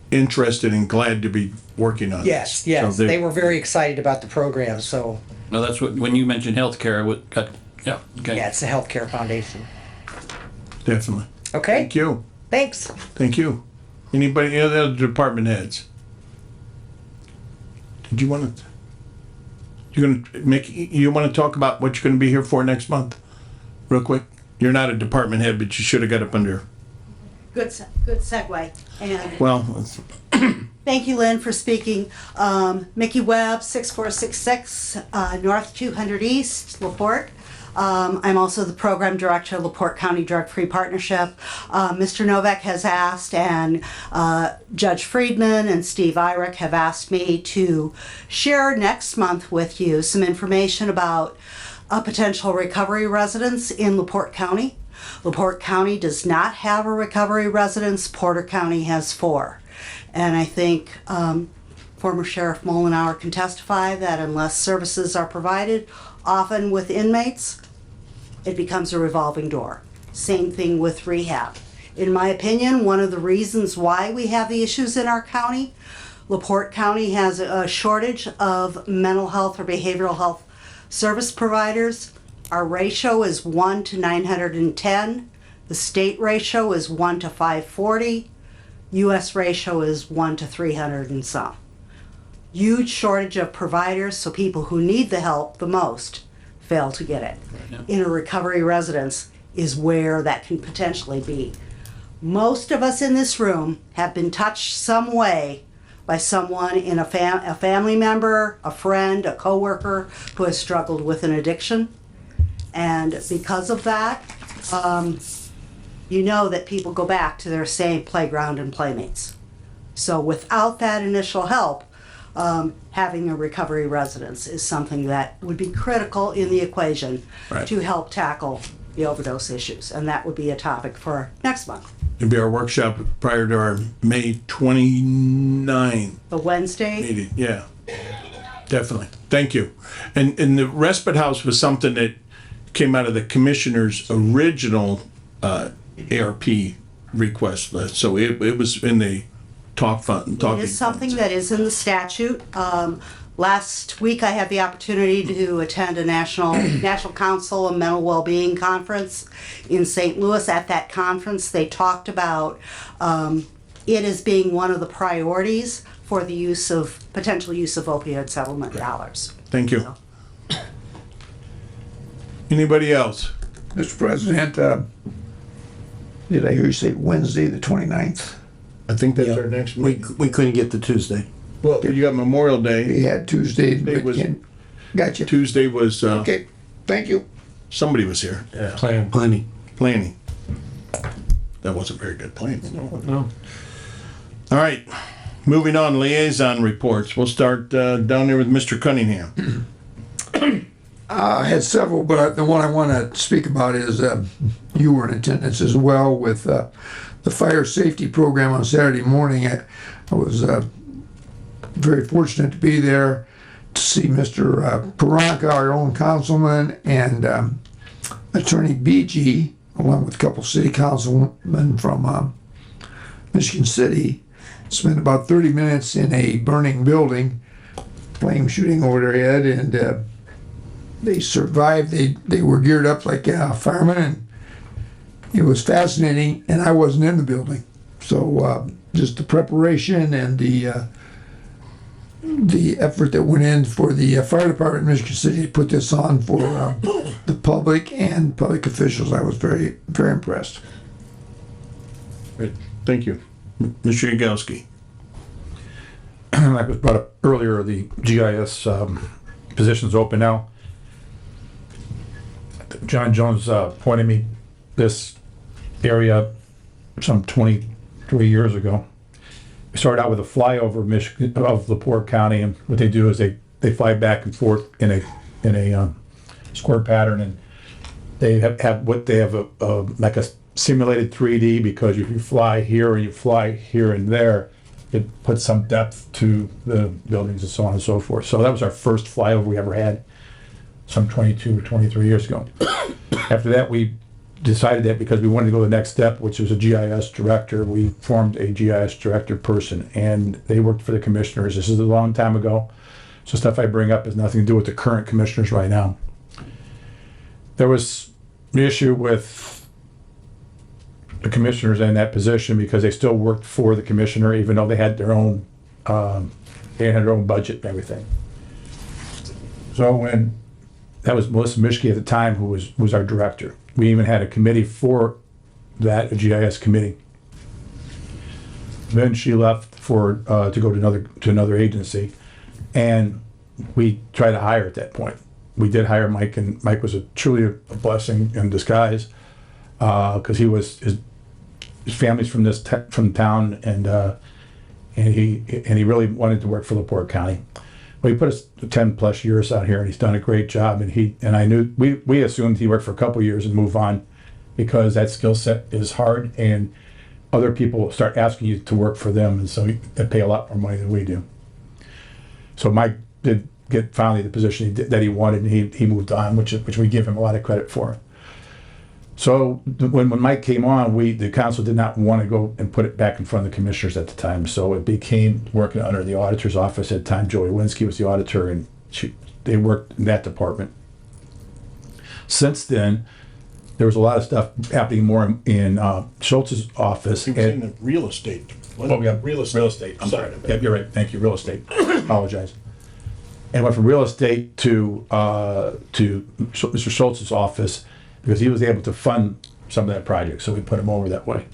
interested and glad to be working on Yes, this. yes. So They were very excited about the program, so. Well, that's what, when you mentioned healthcare, okay. Yeah, it's the Healthcare Foundation. Definitely. Okay, Thank you. thanks. Thank you. Anybody, any other department heads? Did you want to, you want to talk about what you're going to be here for next month? Real quick? You're not a department head, but you should have got up under, Good segue. And well, it's- thank you, Lynn, for speaking. Mickey Webb, 6466 North 200 East, LaPorte. I'm also the program director of LaPorte County Drug Free Partnership. Mr. Novak has asked, and Judge Friedman and Steve Irick have asked me to share next month with you some information about potential recovery residents in LaPorte County. LaPorte County does not have a recovery residence. Porter County has 4. And I think former Sheriff Molinauer can testify that unless services are provided, often with inmates, it becomes a revolving door. Same thing with rehab. In my opinion, one of the reasons why we have the issues in our county, LaPorte County has a shortage of mental health or behavioral health service providers. Our ratio is 1 to 910. The state ratio is 1 to 540. US ratio is 1 to 300 and some. Huge shortage of providers, so people who need the help the most fail to get it. In a recovery residence is where that can potentially be. Most of us in this room have been touched some way by someone in a family member, a friend, a coworker who has struggled with an addiction. And because of that, you know that people go back to their same playground and playmates. So without that initial help, having a recovery residence is something that would be critical in the equation to help tackle the overdose issues. And that would be a topic for next month. it'll be our workshop prior to our May 29th The Wednesday? meeting. Yeah, definitely. Thank you. And the respite house was something that came out of the commissioner's original ARP request list. So it was in the talk fund. It is something that is in the statute. Last week, I had the opportunity to attend a National Council of Mental Wellbeing Conference in St. Louis. At that conference, they talked about it as being one of the priorities for the potential use of opioid settlement dollars. Thank you. Anybody else? Mr. President, did I hear you say Wednesday, the 29th? I think that's our next We, meeting. we couldn't get to Tuesday. Well, you got Memorial Day. We had Tuesday. Tuesday was- Gotcha. Tuesday was, Okay, thank you. somebody was here. Yeah. Plenty. Planning. That wasn't very good planning. No. All right, moving on, liaison reports. We'll start down there with Mr. Cunningham. I had several, but the one I want to speak about is you were in attendance as well with the fire safety program on Saturday morning. I was very fortunate to be there to see Mr. Paranka, our own councilman, and Attorney Beachy, along with a couple city councilmen from Michigan City, spent about 30 minutes in a burning building, flame shooting over their head, and they survived. They were geared up like firemen, and it was fascinating. And I wasn't in the building, so just the preparation and the effort that went in for the fire department in Michigan City to put this on for the public and public officials. I was very, very impressed. Great. Thank you. Mr. Yagowski. Like was brought up earlier, the GIS position's open now. John Jones pointed me this area some 23 years ago. We started out with a flyover of LaPorte County, and what they do is they fly back and forth in a square pattern, and they have like a simulated 3D, because if you fly here and you fly here and there, it puts some depth to the buildings and so on and so forth. So that was our first flyover we ever had, some 22 or 23 years ago. After that, we decided that because we wanted to go to the next step, which was a GIS director, we formed a GIS director person, and they worked for the commissioners. This is a long time ago, so stuff I bring up has nothing to do with the current commissioners right now. There was an issue with the commissioners in that position because they still worked for the commissioner, even though they had their own, they had their own budget and everything. So when, that was Melissa Mischke at the time, who was our director. We even had a committee for that, a GIS committee. Then she left for, to go to another agency, and we tried to hire at that point. We did hire Mike, and Mike was truly a blessing in disguise, because his family's from town, and he really wanted to work for LaPorte County. Well, he put us 10+ years out here, and he's done a great job. And I knew we assumed he worked for a couple years and move on, because that skill set is hard, and other people start asking you to work for them, and so they pay a lot more money than we do. So Mike did get finally the position that he wanted, and he moved on, which we give him a lot of credit for. So when Mike came on, the council did not want to go and put it back in front of the commissioners at the time. So it became working under the auditor's office at the time. Joey Winsky was the auditor, and they worked in that department. Since then, there was a lot of stuff happening more in Schultz's office. He was in the real estate. Oh, yeah, real estate. I'm sorry. Yep, you're right. Thank you, real estate. Apologize. And went from real estate to Mr. Schultz's office, because he was able to fund some of that project, so we put him over that way.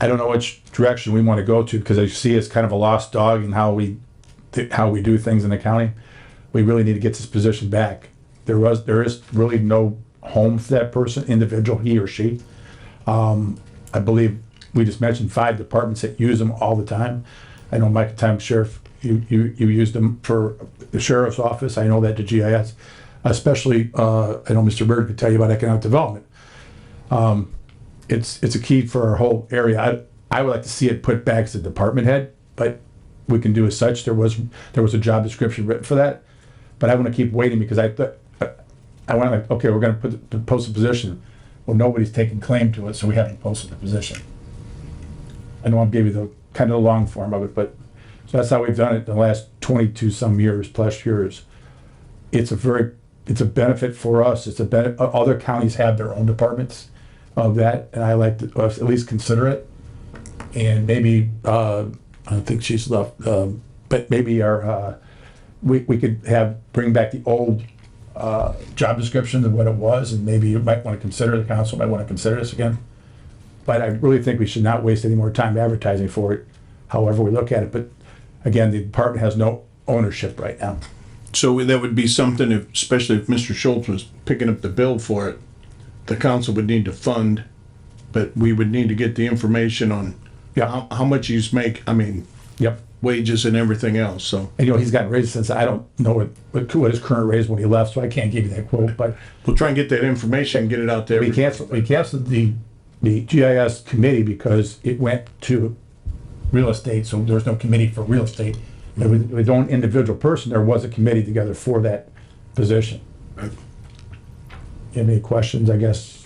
I don't know which direction we want to go to, because I see it's kind of a lost dog in how we do things in the county. We really need to get this position back. There is really no home for that person, individual, he or she. I believe we just mentioned 5 departments that use them all the time. I know Mike, time sheriff, you used them for the sheriff's office. I know that the GIS, especially, I know Mr. Bird could tell you about economic development. It's a key for our whole area. I would like to see it put back as a department head, but we can do as such. There was a job description written for that, but I want to keep waiting, because I went like, okay, we're going to post a position. Well, nobody's taking claim to it, so we haven't posted the position. I know I gave you the kind of the long form of it, but so that's how we've done it the last 22 some years, plus years. It's a benefit for us. It's a benefit. Other counties have their own departments of that, and I like to at least consider it. And maybe I don't think she's left, but maybe we could bring back the old job description of what it was, and maybe you might want to consider, the council might want to consider this again. But I really think we should not waste any more time advertising for it, however we look at it. But again, the department has no ownership right now. So that would be something, especially if Mr. Schultz was picking up the bill for it, the council would need to fund, but we would need to get the information on how much he's wages and everything else. So, and he's gotten raises since, I don't know what his current raise when he left, so I can't give you that quote. But we'll try and get that information and get it out there. We canceled the GIS committee because it went to real estate, so there's no committee for real estate. With his own individual person, there was a committee together for that position. You have any questions, I guess?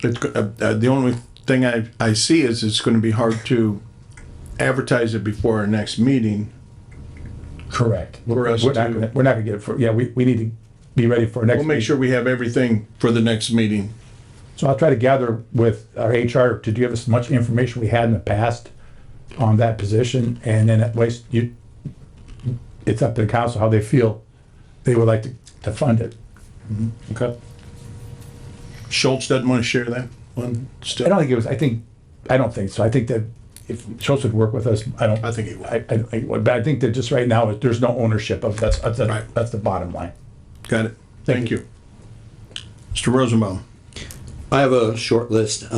The only thing I see is it's going to be hard to advertise it before our next meeting. Correct. We're not going to get it for, we need to be ready for our next meeting. We'll make sure we have everything for the next meeting. So I'll try to gather with our HR to give us as much information we had in the past on that position, and then at least it's up to the council how they feel they would like to fund it. Mm-hmm. Okay. Schultz doesn't want to share that one still? I don't think so. I think that if Schultz would work with us, I think he would. I would. But I think that just right now, there's no ownership of that's the bottom line. Got it. Thank you. Mr. Rosenbaum. I have a short list.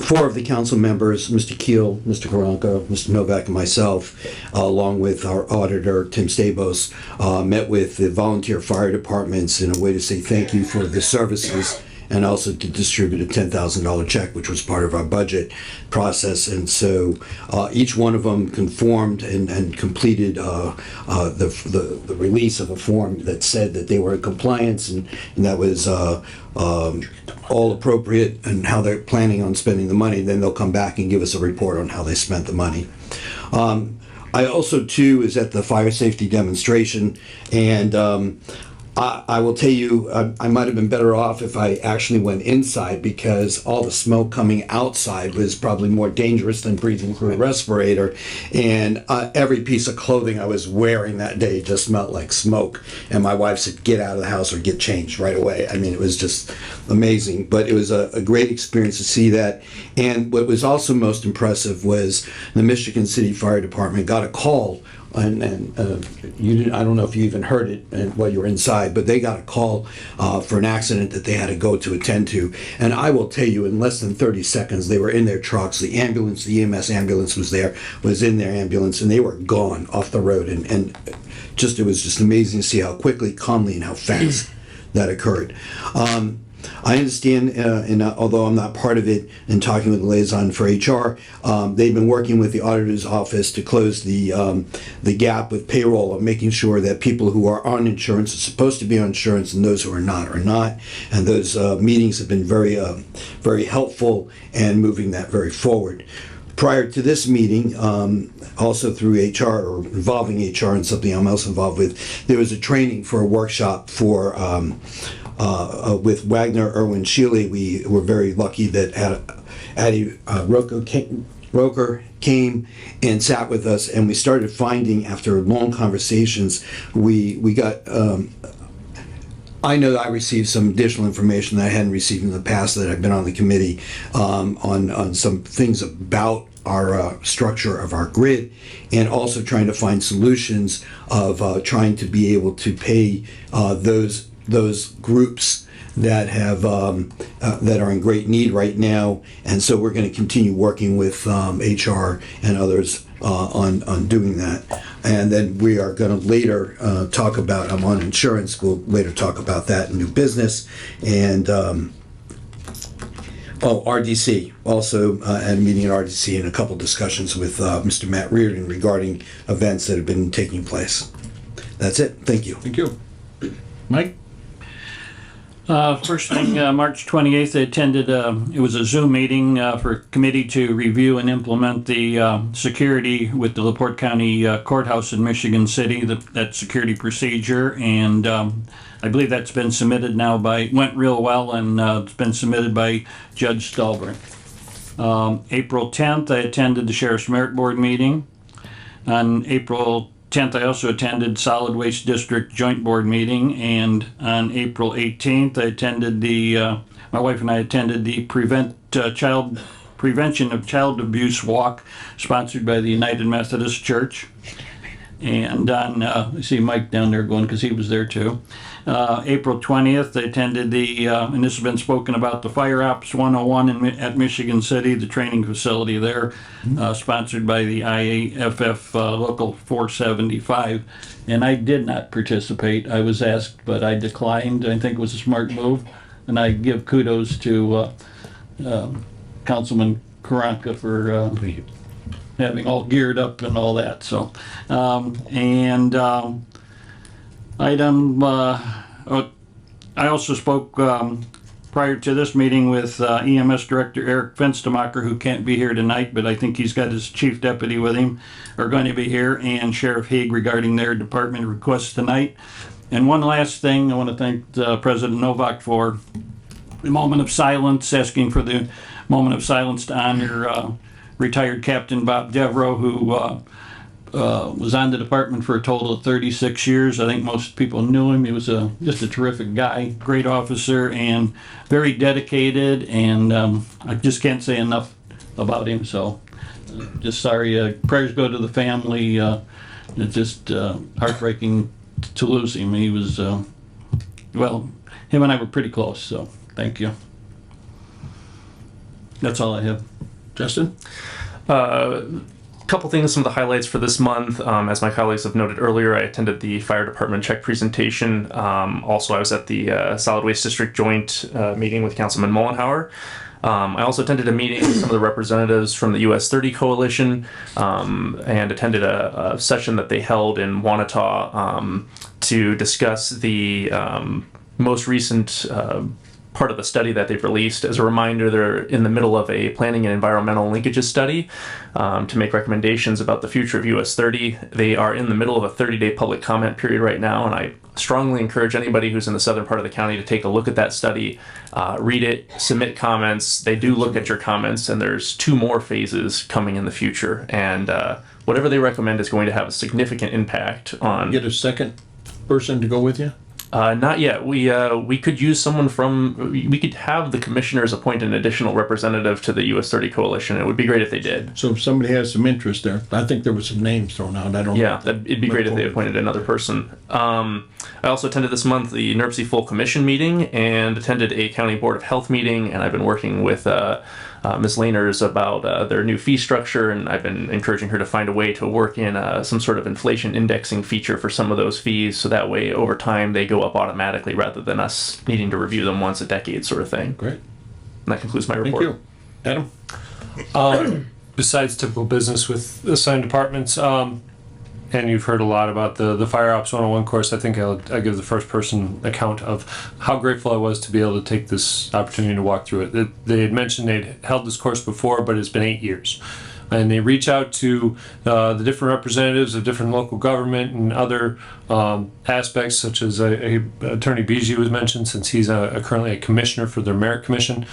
4 of the council members, Mr. Keel, Mr. Karanka, Mr. Novak, and myself, along with our auditor, Tim Stabos, met with the volunteer fire departments in a way to say thank you for the services, and also to distribute a $10,000 check, which was part of our budget process. And so each one of them conformed and completed the release of a form that said that they were in compliance, and that was all appropriate and how they're planning on spending the money. Then they'll come back and give us a report on how they spent the money. I also, too, is at the fire safety demonstration, and I will tell you, I might have been better off if I actually went inside, because all the smoke coming outside was probably more dangerous than breathing through a respirator. And every piece of clothing I was wearing that day just smelled like smoke. And my wife said, get out of the house or get changed right away. I mean, it was just amazing. But it was a great experience to see that. And what was also most impressive was the Michigan City Fire Department got a call, and you didn't, I don't know if you even heard it while you were inside, but they got a call for an accident that they had to go to attend to. And I will tell you, in less than 30 seconds, they were in their trucks. The ambulance, the EMS ambulance was in their ambulance, and they were gone off the road. And just, it was just amazing to see how quickly, calmly, and how fast that occurred. I understand, and although I'm not part of it, and talking with the liaison for HR, they've been working with the auditor's office to close the gap with payroll, of making sure that people who are on insurance are supposed to be on insurance, and those who are not are not. And those meetings have been very helpful and moving that very forward. Prior to this meeting, also through HR, or involving HR and something I'm also involved with, there was a training for a workshop for with Wagner Irwin Shealy. We were very lucky that Addie Roker came and sat with us, and we started finding, after long conversations, we got I know that I received some additional information that I hadn't received in the past, that I've been on the committee on some things about our structure of our grid, and also trying to find solutions of trying to be able to pay those groups that have that are in great need right now. And so we're going to continue working with HR and others on doing that. And then we are going to later talk about, I'm on insurance, we'll later talk about that in new business. And RDC, also at a meeting at RDC, and a couple discussions with Mr. Matt Reardon regarding events that have been taking place. That's it. Thank you. Thank you. Mike? First thing, March 28th, I attended, it was a Zoom meeting for committee to review and implement the security with the LaPorte County Courthouse in Michigan City, that security procedure. And I believe that's been submitted now went real well, and it's been submitted by Judge Stolberg. April 10th, I attended the Sheriff's Merit Board meeting. On April 10th, I also attended Solid Waste District Joint Board meeting, and on April 18th, I attended my wife and I attended the Prevention of Child Abuse Walk, sponsored by the United Methodist Church. And on, I see Mike down there going, because he was there too. April 20th, I attended and this has been spoken about, the Fire Ops 101 at Michigan City, the training facility there, sponsored by the IAFF Local 475. And I did not participate. I was asked, but I declined. I think it was a smart move. And I give kudos to Councilman Karanka for having all geared up and all that. So, I also spoke prior to this meeting with EMS Director Eric Fenstemacher, who can't be here tonight, but I think he's got his chief deputy with him, are going to be here, and Sheriff Haig regarding their department requests tonight. And one last thing, I want to thank President Novak for the moment of silence, asking for the moment of silence to honor retired Captain Bob Devereaux, who was on the department for a total of 36 years. I think most people knew him. He was just a terrific guy, great officer, and very dedicated, and I just can't say enough about him. So just sorry, prayers go to the family. It's just heartbreaking to lose him. He was, well, him and I were pretty close, so thank you. That's all I have. Justin? Couple things, some of the highlights for this month. As my colleagues have noted earlier, I attended the fire department check presentation. Also, I was at the Solid Waste District Joint meeting with Councilman Mollenhauer. I also attended a meeting with some of the representatives from the US 30 Coalition and attended a session that they held in Wanata to discuss the most recent part of the study that they've released. As a reminder, they're in the middle of a planning and environmental linkages study to make recommendations about the future of US 30. They are in the middle of a 30-day public comment period right now, and I strongly encourage anybody who's in the southern part of the county to take a look at that study, read it, submit comments. They do look at your comments, and there's 2 more phases coming in the future. And whatever they recommend is going to have a significant impact on. Get a second person to go with you? Not yet. We could use someone from. We could have the commissioners appoint an additional representative to the US 30 coalition. It would be great if they did. So if somebody has some interest there, I think there was some names thrown out. I don't know. Yeah, it'd be great if they appointed another person. I also attended this month the NERC Full Commission meeting and attended a County Board of Health meeting, and I've been working with Ms. Lainers about their new fee structure, and I've been encouraging her to find a way to work in some sort of inflation indexing feature for some of those fees, so that way over time they go up automatically rather than us needing to review them once a decade sort of thing. Great. And that concludes my report. Thank you. Adam? Besides typical business with assigned departments, and you've heard a lot about the Fire Ops 101 course, I think I'll give the first person account of how grateful I was to be able to take this opportunity to walk through it. They had mentioned they'd held this course before, but it's been 8 years. And they reach out to the different representatives of different local government and other aspects, such as Attorney Bijou was mentioned, since he's currently a commissioner for their merit commission.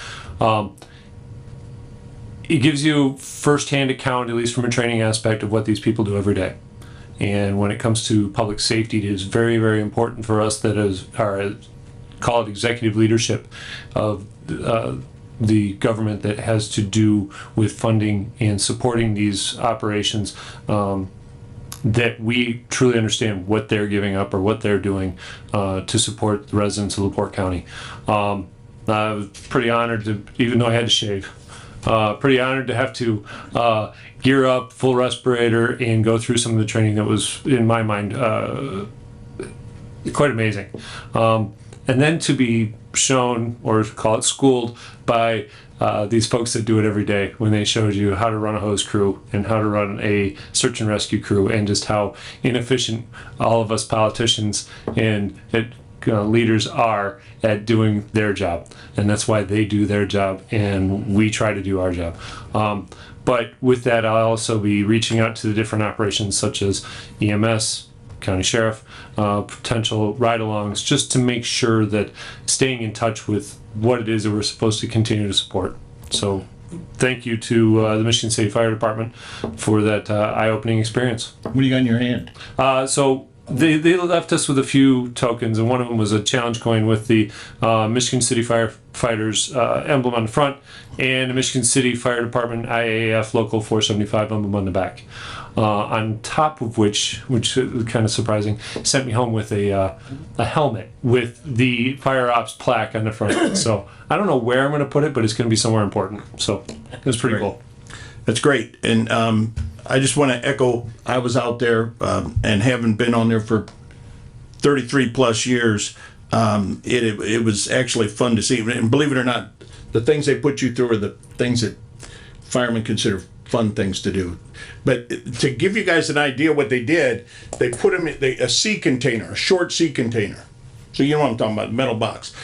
It gives you firsthand account, at least from a training aspect, of what these people do every day. And when it comes to public safety, it is very, very important for us that is our, call it executive leadership of the government that has to do with funding and supporting these operations, that we truly understand what they're giving up or what they're doing to support the residents of LaPorte County. I was pretty honored to, even though I had to shave, pretty honored to have to gear up, full respirator, and go through some of the training that was, in my mind, quite amazing. And then to be shown, or call it schooled, by these folks that do it every day, when they showed you how to run a hose crew and how to run a search and rescue crew, and just how inefficient all of us politicians and leaders are at doing their job. And that's why they do their job and we try to do our job. But with that, I'll also be reaching out to the different operations such as EMS, county sheriff, potential ride-alongs, just to make sure that staying in touch with what it is that we're supposed to continue to support. So thank you to the Michigan City Fire Department for that eye-opening experience. What do you got in your hand? So they left us with a few tokens, and one of them was a challenge coin with the Michigan City Firefighters emblem on the front and the Michigan City Fire Department IAF Local 475 emblem on the back. On top of which is kind of surprising, sent me home with a helmet with the Fire Ops plaque on the front. So I don't know where I'm going to put it, but it's going to be somewhere important. So it was pretty cool. That's great. And I just want to echo, I was out there and having been on there for 33 plus years, it was actually fun to see. And believe it or not, the things they put you through are the things that firemen consider fun things to do. But to give you guys an idea what they did, they put them in a sea container, a short sea container. So you know what I'm talking about, metal box.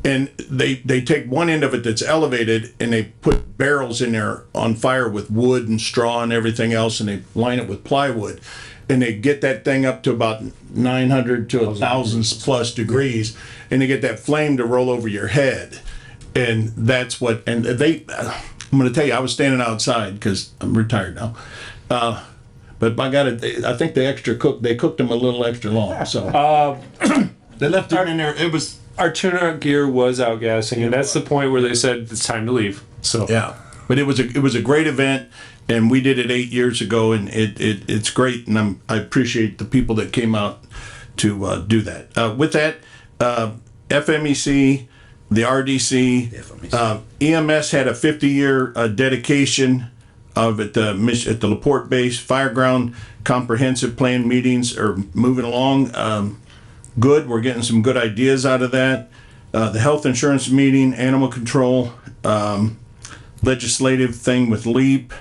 And they take one end of it that's elevated and they put barrels in there on fire with wood and straw and everything else, and they line it with plywood. And they get that thing up to about 900 to 1,000 plus degrees, and they get that flame to roll over your head. And that's what, and they, I'm going to tell you, I was standing outside because I'm retired now. But by God, I think they cooked them a little extra long. So they left them in there. It was, our tune-out gear was outgassing, and that's the point where they said it's time to leave. So yeah, but it was a great event, and we did it 8 years ago, and it's great, and I appreciate the people that came out to do that. With that, FMEC, the RDC, EMS had a 50-year dedication of at the LaPorte base. Fireground comprehensive plan meetings are moving along. Good. We're getting some good ideas out of that. The health insurance meeting, animal control, legislative thing with LEAP,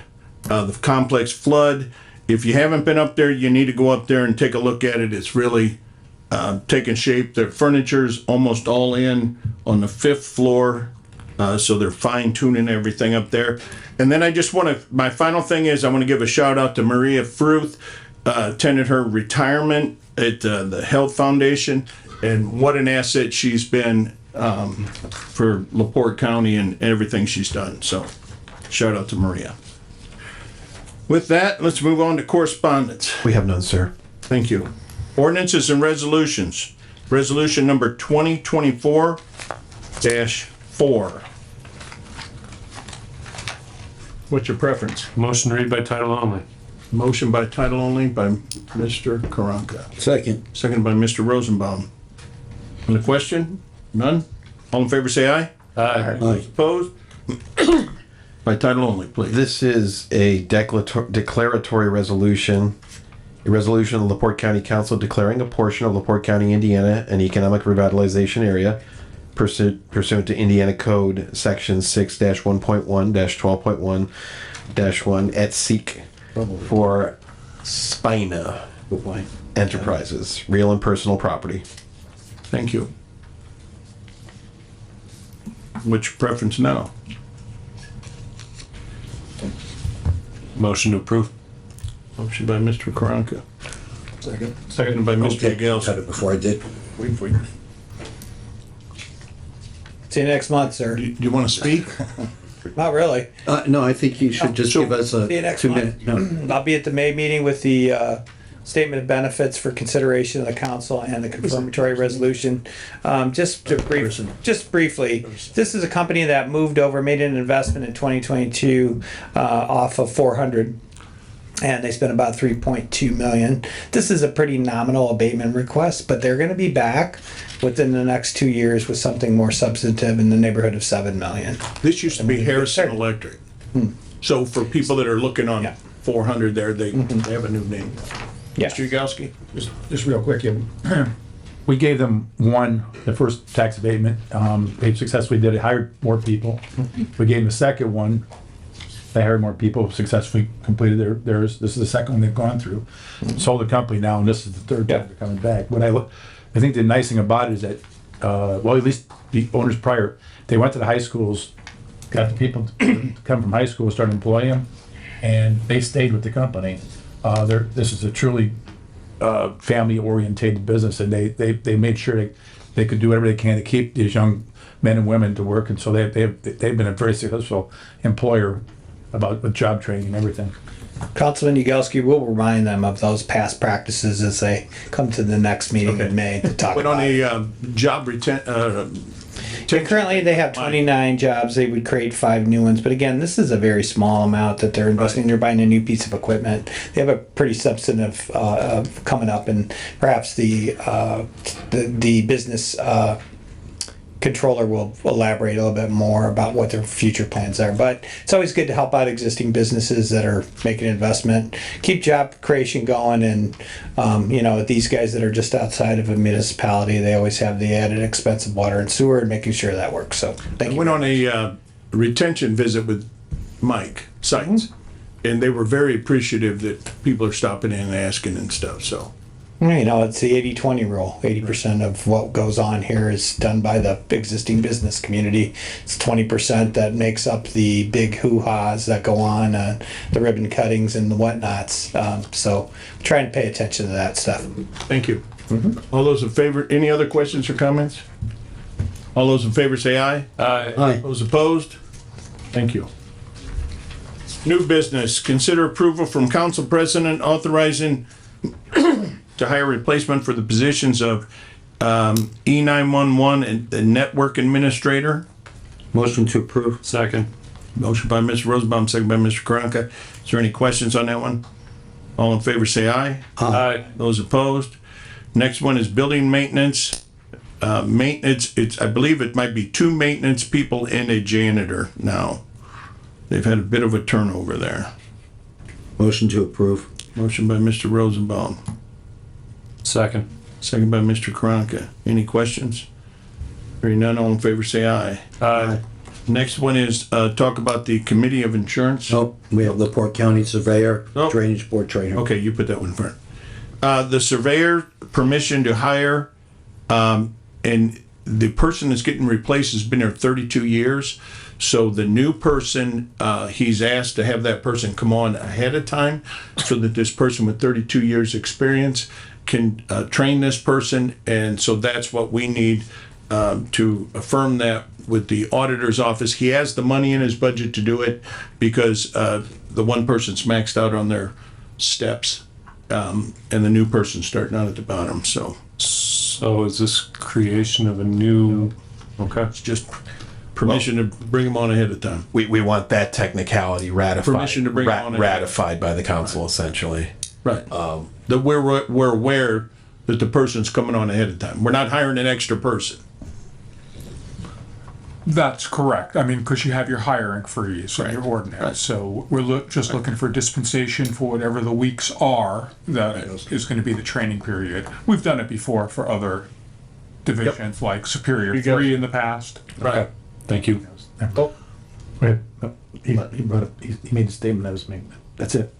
the complex flood. If you haven't been up there, you need to go up there and take a look at it. It's really taking shape. The furniture's almost all in on the 5th floor, so they're fine tuning everything up there. And then I just want to, my final thing is I want to give a shout out to Maria Fruth, attended her retirement at the Health Foundation, and what an asset she's been for LaPorte County and everything she's done. So shout out to Maria. With that, let's move on to correspondence. We have none, sir. Thank you. Ordinances and resolutions. Resolution number 2024-4. What's your preference? Motion to read by title only. Motion by title only by Mr. Karanka. Second. Second by Mr. Rosenbaum. On the question? None? All in favor say aye. Aye. Aye. Opposed? By title only, please. This is a declaratory resolution. A resolution of the LaPorte County Council declaring a portion of LaPorte County, Indiana, an economic revitalization area pursuant to Indiana Code Section 6-1.1-12.1-1 at SEEK for Spina Enterprises, real and personal property. Thank you. What's your preference now? Motion to approve. Motion by Mr. Karanka. Second. Seconded by Mr. Okay, Gales. cut it before I did. Wait for you. See you next month, sir. Do you want to speak? Not really. No, I think you should just give us a See you next 2 month. minute. No. I'll be at the May meeting with the statement of benefits for consideration of the council and the confirmatory resolution. Just briefly, this is a company that moved over, made an investment in 2022 off of 400. And they spent about 3.2 million. This is a pretty nominal abatement request, but they're going to be back within the next 2 years with something more substantive in the neighborhood of 7 million. This used to be Harrison Electric. So for people that are looking on 400 there, they have a new name. Yeah. Mr. Yagowski? Just real quick, we gave them the first tax abatement. They successfully did it, hired more people. We gave them a second one. They hired more people, successfully completed theirs. This is the second one they've gone through. Sold the company now, and this is the third time they're coming back. I think the nice thing about it is that, well, at least the owners prior, they went to the high schools, got the people to come from high school, started employing them, and they stayed with the company. This is a truly family-orientated business, and they made sure they could do whatever they can to keep these young men and women to work, and so they've been a very successful employer with job training and everything. Councilman Yagowski will remind them of those past practices as they come to the next meeting in May to talk But about on it. a job Currently, they have 29 jobs. They would create 5 new ones. But again, this is a very small amount that they're investing. They're buying a new piece of equipment. They have a pretty substantive coming up, and perhaps the business controller will elaborate a little bit more about what their future plans are. But it's always good to help out existing businesses that are making an investment, keep job creation going, and these guys that are just outside of a municipality, they always have the added expense of water and sewer and making sure that works. So thank I you. went on a retention visit with Mike Sites, and they were very appreciative that people are stopping in and asking and stuff. So It's the 80-20 rule. 80% of what goes on here is done by the existing business community. It's 20% that makes up the big hoo-has that go on, the ribbon cuttings and the whatnots. So try and pay attention to that stuff. thank you. All those in favor, any other questions or comments? All those in favor say aye. Aye. Aye. Those opposed? Thank you. New business, consider approval from council president authorizing to hire replacement for the positions of E911 and the network administrator. Motion to approve. Second. Motion by Mr. Rosenbaum, second by Mr. Karanka. Is there any questions on that one? All in favor say aye. Aye. Those opposed? Next one is building maintenance. Maintenance, I believe it might be 2 maintenance people and a janitor now. They've had a bit of a turnover there. Motion to approve. Motion by Mr. Rosenbaum. Second. Second by Mr. Karanka. Any questions? Hearing none, all in favor say aye. Aye. Next one is talk about the Committee of Insurance. Nope, we have LaPorte County Surveyor, Oh. Drainage Board Trainer. Okay, you put that one front. The surveyor, permission to hire, and the person that's getting replaced has been there 32 years. So the new person, he's asked to have that person come on ahead of time so that this person with 32 years experience can train this person, and so that's what we need to affirm that with the auditor's office. He has the money in his budget to do it because the one person's maxed out on their steps, and the new person's starting out at the bottom, so. So is this creation of a new, okay. It's just permission to bring them on ahead of time. We want that technicality ratified. Permission to bring it on ahead. ratified by the council, essentially. Right. That we're aware that the person's coming on ahead of time. We're not hiring an extra person. That's correct. I mean, because you have your hiring freeze in your ordinance. So we're just looking for dispensation for whatever the weeks are that is going to be the training period. We've done it before for other divisions like Superior 3 in the past. Right. Thank you. Go ahead. No, he brought up, he made a statement I was making. That's it.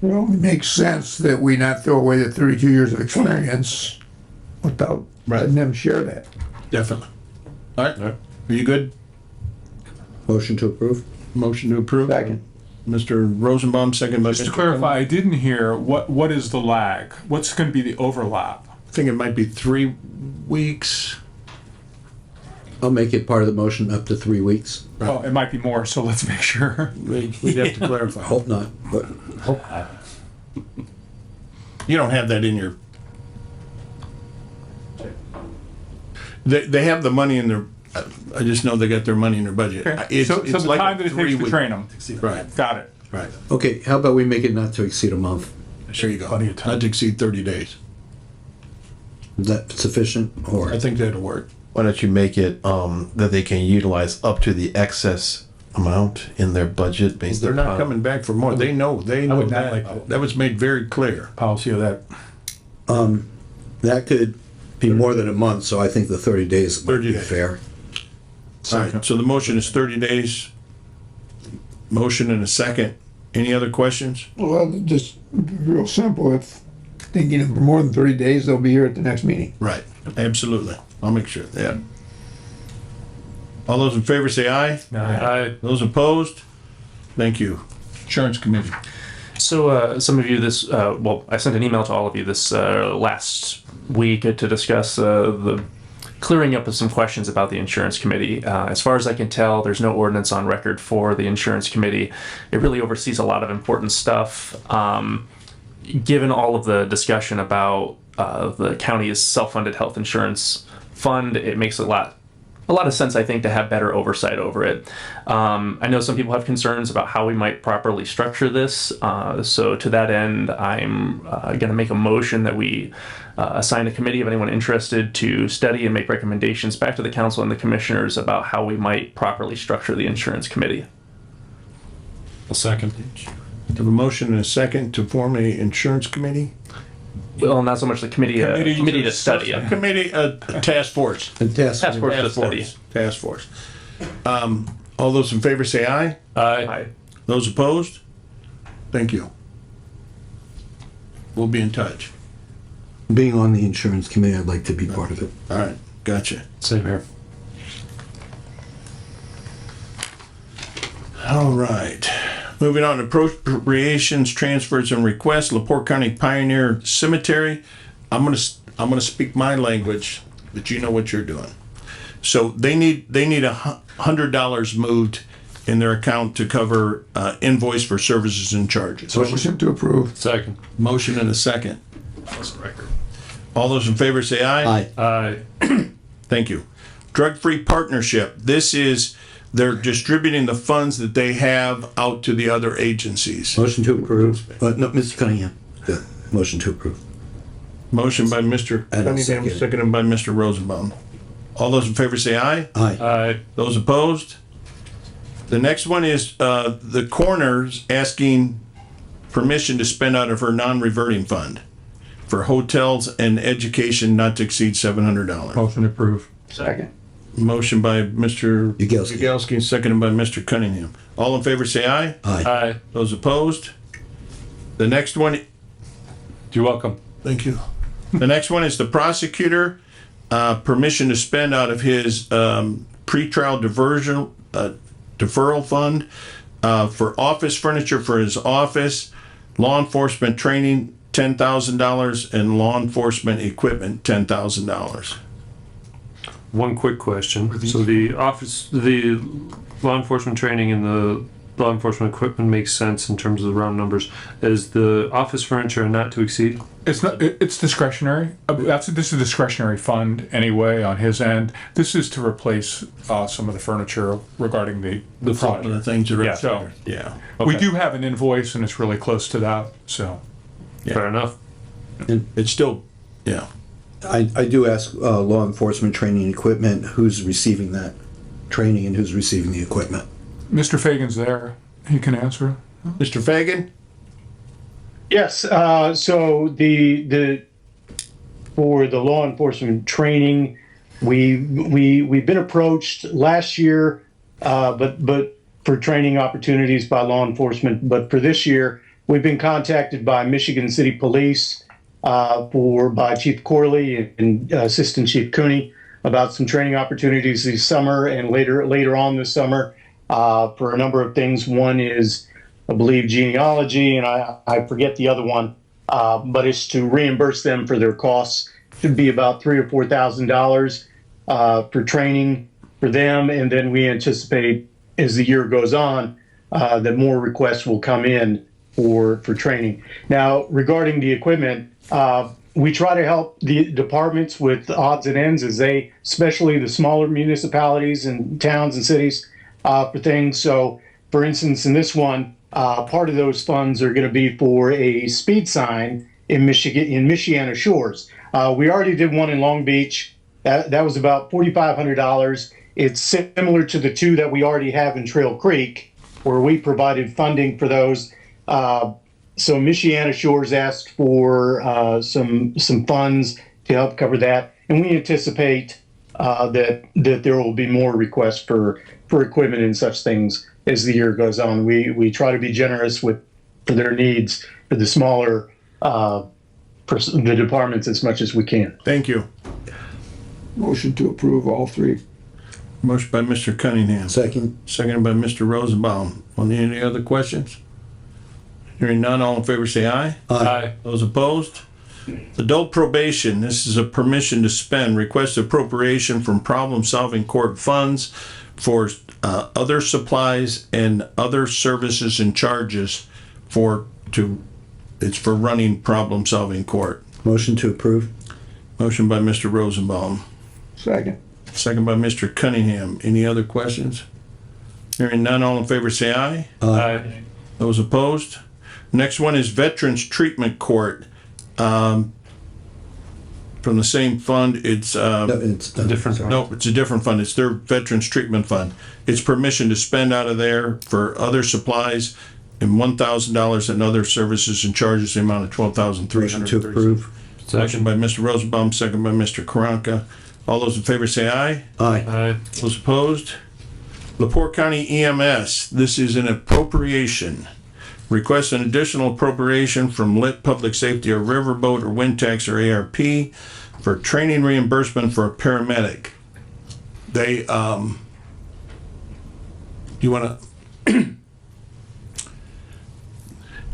Well, it makes sense that we not throw away the 32 years of experience without letting them share that. Definitely. All right. Are you good? Motion to approve? Motion to approve? Second. Mr. Rosenbaum, second by Just to Mr. clarify, I didn't hear what is the lag? What's going to be the overlap? I think it might be 3 weeks. I'll make it part of the motion up to 3 weeks. Oh, it might be more, so let's make sure. We'd have to clarify. Hope not, but. You don't have that in your. They have the money in their. I just know they got their money in their budget. Okay. So the like time that it takes to week- train them. Right. Got it. Right. Okay, how about we make it not to exceed a month? There you go. Not to exceed 30 days. Is that sufficient, or? I think that'll work. Why don't you make it that they can utilize up to the excess amount in their budget based They're not upon- coming back for more. They know would not that. like That was made very clear. Policy of that. That could be more than a month, so I think the 30 days might 30 be days. fair. All right, so the motion is 30 days. Motion and a second. Any other questions? Well, just real simple. If thinking of more than 30 days, they'll be here at the next meeting. Right, absolutely. I'll make sure, yeah. All those in favor say aye. Aye. Those opposed? Thank you. Insurance Committee. So some of you I sent an email to all of you this last week to discuss the clearing up of some questions about the insurance committee. As far as I can tell, there's no ordinance on record for the insurance committee. It really oversees a lot of important stuff. Given all of the discussion about the county's self-funded health insurance fund, it makes a lot of sense, I think, to have better oversight over it. I know some people have concerns about how we might properly structure this. So to that end, I'm going to make a motion that we assign a committee of anyone interested to study and make recommendations back to the council and the commissioners about how we might properly structure the insurance committee. A second. Have a motion and a second to form a insurance committee? Well, not so much the committee to study it. Committee, task force. Task force to study. Task force. All those in favor say aye. Aye. Those opposed? Thank you. We'll be in touch. Being on the insurance committee, I'd like to be part of it. All right, gotcha. Same here. All right. Moving on to appropriations, transfers, and requests. LaPorte County Pioneer Cemetery. I'm gonna speak my language, but you know what you're doing. So they need $100 moved in their account to cover invoice for services and charges. Motion to approve. Second. Motion and a second. All those in favor say aye. Aye. Aye. Thank you. Drug-free partnership. This is, they're distributing the funds that they have out to the other agencies. Motion to approve. No, Mr. Cunningham. Yeah, motion to approve. Motion by Mr. And I'll Cunningham, second it. seconded by Mr. Rosenbaum. All those in favor say aye. Aye. Aye. Those opposed? The next one is the coroner's asking permission to spend out of her non-reverting fund for hotels and education not to exceed $700. Motion approved. Second. Motion by Mr. Yagowski. Yagowski, seconded by Mr. Cunningham. All in favor say aye. Aye. Aye. Those opposed? The next one, You're welcome. thank you. The next one is the prosecutor, permission to spend out of his pretrial deferral fund for office furniture for his office, law enforcement training $10,000, and law enforcement equipment, $10,000. One quick question. So the law enforcement training and the law enforcement equipment makes sense in terms of the round numbers. Is the office furniture not to exceed? It's not. It's discretionary. This is a discretionary fund anyway on his end. This is to replace some of the furniture regarding the Some of the things that are Yeah. So Yeah. we Okay. do have an invoice, and it's really close to that. So Fair enough. It's still, yeah. I do ask law enforcement training equipment, who's receiving that training and who's receiving the equipment? Mr. Fagan's there. He can answer. Mr. Fagan? Yes, so the for the law enforcement training, we've been approached last year, but for training opportunities by law enforcement. But for this year, we've been contacted by Michigan City Police by Chief Corley and Assistant Chief Cooney about some training opportunities this summer and later on this summer for a number of things. One is, I believe, genealogy, and I forget the other one, but it's to reimburse them for their costs. Should be about $3,000 or $4,000 for training for them, and then we anticipate as the year goes on that more requests will come in for training. Now, regarding the equipment, we try to help the departments with odds and ends as they, especially the smaller municipalities and towns and cities, for things. So, for instance, in this one, part of those funds are going to be for a speed sign in Michiana Shores. We already did one in Long Beach. That was about $4,500. It's similar to the two that we already have in Trail Creek, where we provided funding for those. So Michiana Shores asked for some funds to help cover that, and we anticipate that there will be more requests for equipment and such things as the year goes on. We try to be generous for their needs for the smaller the departments as much as we can. Thank you. Motion to approve all three. Motion by Mr. Cunningham. Second. Seconded by Mr. Rosenbaum. Any other questions? Hearing none, all in favor say aye. Aye. Those opposed? Adult probation, this is a permission to spend, request appropriation from problem-solving court funds for other supplies and other services and charges it's for running problem-solving court. Motion to approve. Motion by Mr. Rosenbaum. Second. Second by Mr. Cunningham. Any other questions? Hearing none, all in favor say aye. Aye. Those opposed? Next one is Veterans Treatment Court. From the same fund, it's It's A different. no, it's a different fund. It's their Veterans Treatment Fund. It's permission to spend out of there for other supplies and $1,000 and other services and charges, the amount of $12,300. motion to approve. Motion by Mr. Rosenbaum, second by Mr. Karanka. All those in favor say aye. Aye. Aye. Those opposed? LaPorte County EMS, this is an appropriation. Request an additional appropriation from Lit Public Safety or Riverboat or Wind Tax or ARP for training reimbursement for a paramedic. They, you wanna,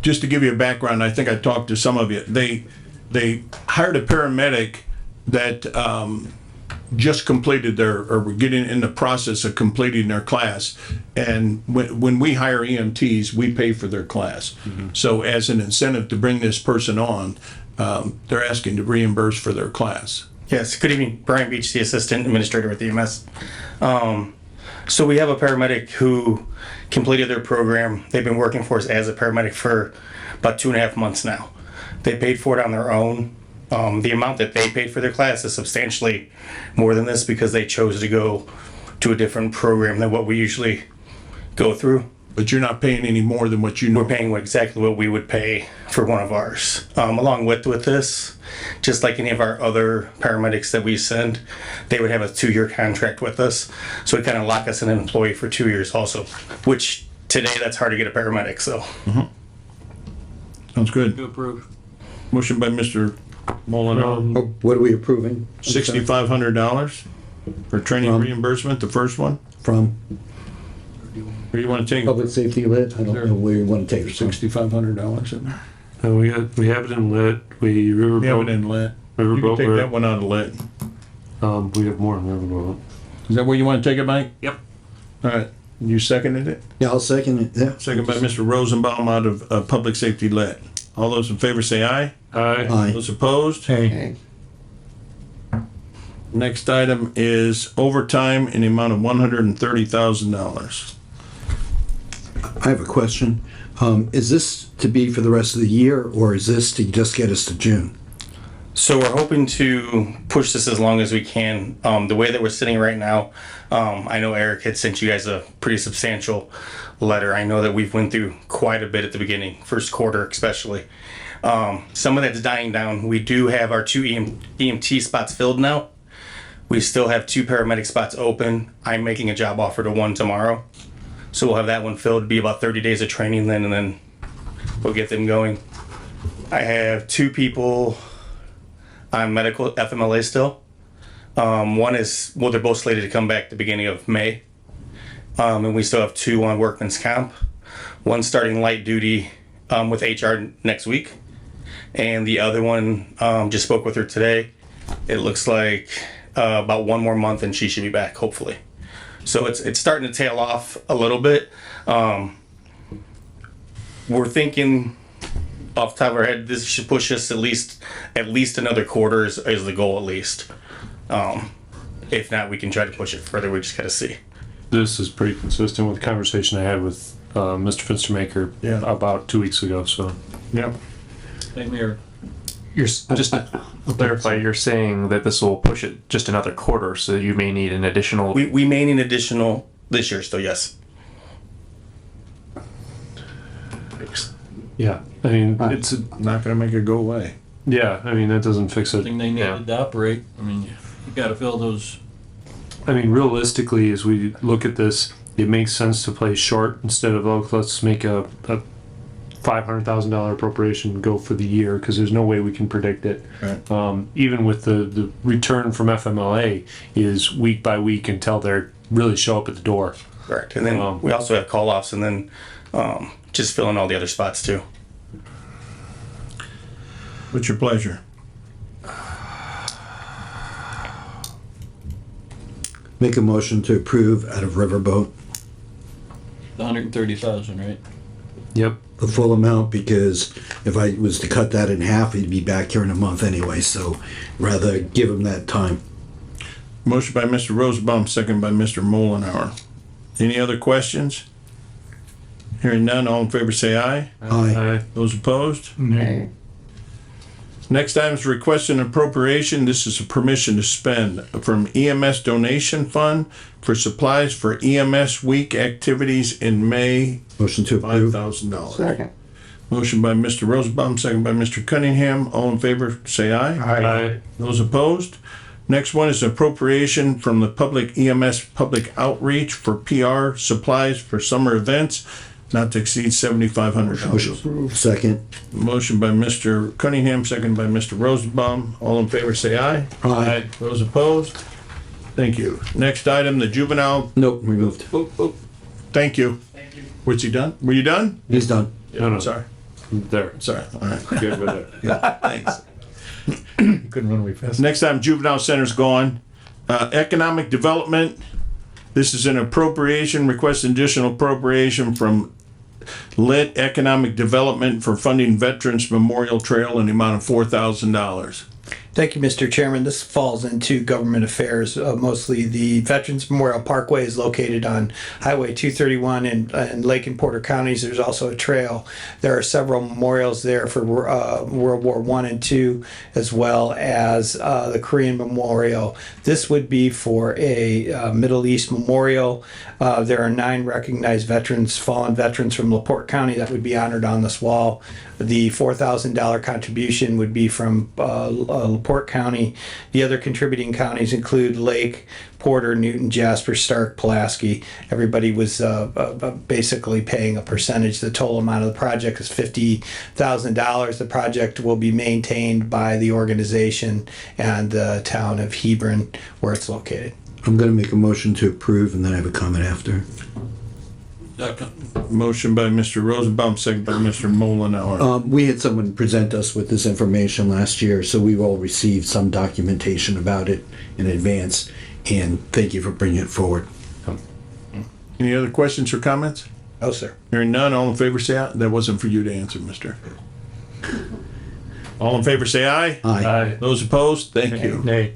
just to give you a background, I think I talked to some of you, they hired a paramedic that, just completed or were getting in the process of completing their class. And when we hire EMTs, we pay for their class. So as an incentive to bring this person on, they're asking to reimburse for their class. Yes, good evening. Brian Beach, the Assistant Administrator with EMS. So we have a paramedic who completed their program. They've been working for us as a paramedic for about 2.5 months now. They paid for it on their own. The amount that they paid for their class is substantially more than this because they chose to go to a different program than what we usually go through. But you're not paying any more than what you know. We're paying exactly what we would pay for one of ours. Along with this, just like any of our other paramedics that we send, they would have a 2-year contract with us. So it kind of lock us in an employee for 2 years also, which today that's hard to get a paramedic, so. Sounds good. To approve. Motion by Mr. Mullenhour. What are we approving? $6,500 for training reimbursement, the first one. From Where you want to take it? Public Safety Lit? I don't know where you want to take it from. $6,500 in there. We have it in lit. We We have it in lit. You can Riverboat. take that one out of lit. We have more in Riverboat. Is that where you want to take it, Mike? Yep. All right. You seconded it? Yeah, I'll second it, yeah. Second by Mr. Rosenbaum out of Public Safety lit. All those in favor say aye. Aye. Aye. Those opposed? Hey, Next item is overtime in the amount of $130,000. I have a question. Is this to be for the rest of the year, or is this to just get us to June? So we're hoping to push this as long as we can. The way that we're sitting right now, I know Eric had sent you guys a pretty substantial letter. I know that we've went through quite a bit at the beginning, first quarter especially. Some of that's dying down. We do have our 2 EMT spots filled now. We still have 2 paramedic spots open. I'm making a job offer to 1 tomorrow. So we'll have that one filled. It'll be about 30 days of training then, and then we'll get them going. I have 2 people on medical FMLA still. One is, well, they're both slated to come back the beginning of May. And we still have 2 on workman's comp. One starting light duty with HR next week. And the other one, just spoke with her today. It looks like about 1 more month and she should be back, hopefully. So it's starting to tail off a little bit. We're thinking off the top of our head, this should push us at least another quarter is the goal at least. If not, we can try to push it further. We just gotta see. This is pretty consistent with the conversation I had with Mr. Finstermaker about 2 weeks ago. So, yep. Same here. You're just to clarify, you're saying that this will push it just another quarter, so you may need an additional. We may need additional this year still, yes. yeah, I mean, it's Not gonna make it go away. yeah. I mean, that doesn't fix it. Thing they needed to operate. I mean, you gotta fill those. I mean, realistically, as we look at this, it makes sense to play short instead of, oh, let's make a $500,000 appropriation go for the year, because there's no way we can predict it. Right. Even with the return from FMLA is week by week until they really show up at the door. Correct. And then we also have call-offs and then just fill in all the other spots too. What's your pleasure? Make a motion to approve out of Riverboat. 130,000, right? Yep. The full amount, because if I was to cut that in half, he'd be back here in a month anyway, so rather give him that time. Motion by Mr. Rosenbaum, second by Mr. Mullenhour. Any other questions? Hearing none, all in favor say aye. Aye. Those opposed? Next item is request an appropriation. This is a permission to spend from EMS donation fund for supplies for EMS week activities in May. Motion to approve. $5,000. Second. Motion by Mr. Rosenbaum, second by Mr. Cunningham. All in favor, say aye. Aye. Those opposed? Next one is appropriation from the public EMS public outreach for PR supplies for summer events, not to exceed $7,500. Second. Motion by Mr. Cunningham, second by Mr. Rosenbaum. All in favor, say aye. Aye. Those opposed? Thank you. Next item, the juvenile. Nope, removed. Thank you. Was he done? Were you done? He's done. No, no. Sorry. There. Sorry. All right. Good with it. Thanks. couldn't run away fast. Next time, juvenile center's gone. Economic development. This is an appropriation, request additional appropriation from Lit Economic Development for funding Veterans Memorial Trail in the amount of $4,000. Thank you, Mr. Chairman. This falls into government affairs. Mostly the Veterans Memorial Parkway is located on Highway 231 in Lake and Porter counties. There's also a trail. There are several memorials there for World War I and II, as well as the Korean Memorial. This would be for a Middle East memorial. There are 9 recognized veterans, fallen veterans from LaPorte County that would be honored on this wall. The $4,000 contribution would be from LaPorte County. The other contributing counties include Lake, Porter, Newton, Jasper, Stark, Pulaski. Everybody was basically paying a percentage. The total amount of the project is $50,000. The project will be maintained by the organization and the town of Hebron, where it's located. I'm gonna make a motion to approve, and then I have a comment after. Motion by Mr. Rosenbaum, second by Mr. Mullenhour. We had someone present us with this information last year, so we've all received some documentation about it in advance, and thank you for bringing it forward. Any other questions or comments? No, sir. Hearing none, all in favor say aye. That wasn't for you to answer, mister. All in favor say aye. Aye. Those opposed, thank you. Nay.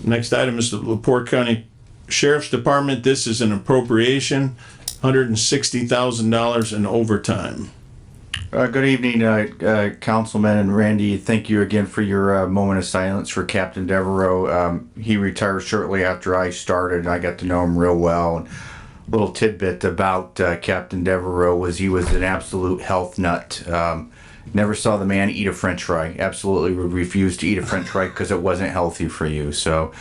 Next item is the LaPorte County Sheriff's Department. This is an appropriation, $160,000 in overtime. Good evening, Councilman and Randy. Thank you again for your moment of silence for Captain Devereaux. He retired shortly after I started. I got to know him real well. And a little tidbit about Captain Devereaux was he was an absolute health nut. Never saw the man eat a French fry. Absolutely would refuse to eat a French fry because it wasn't healthy for you. So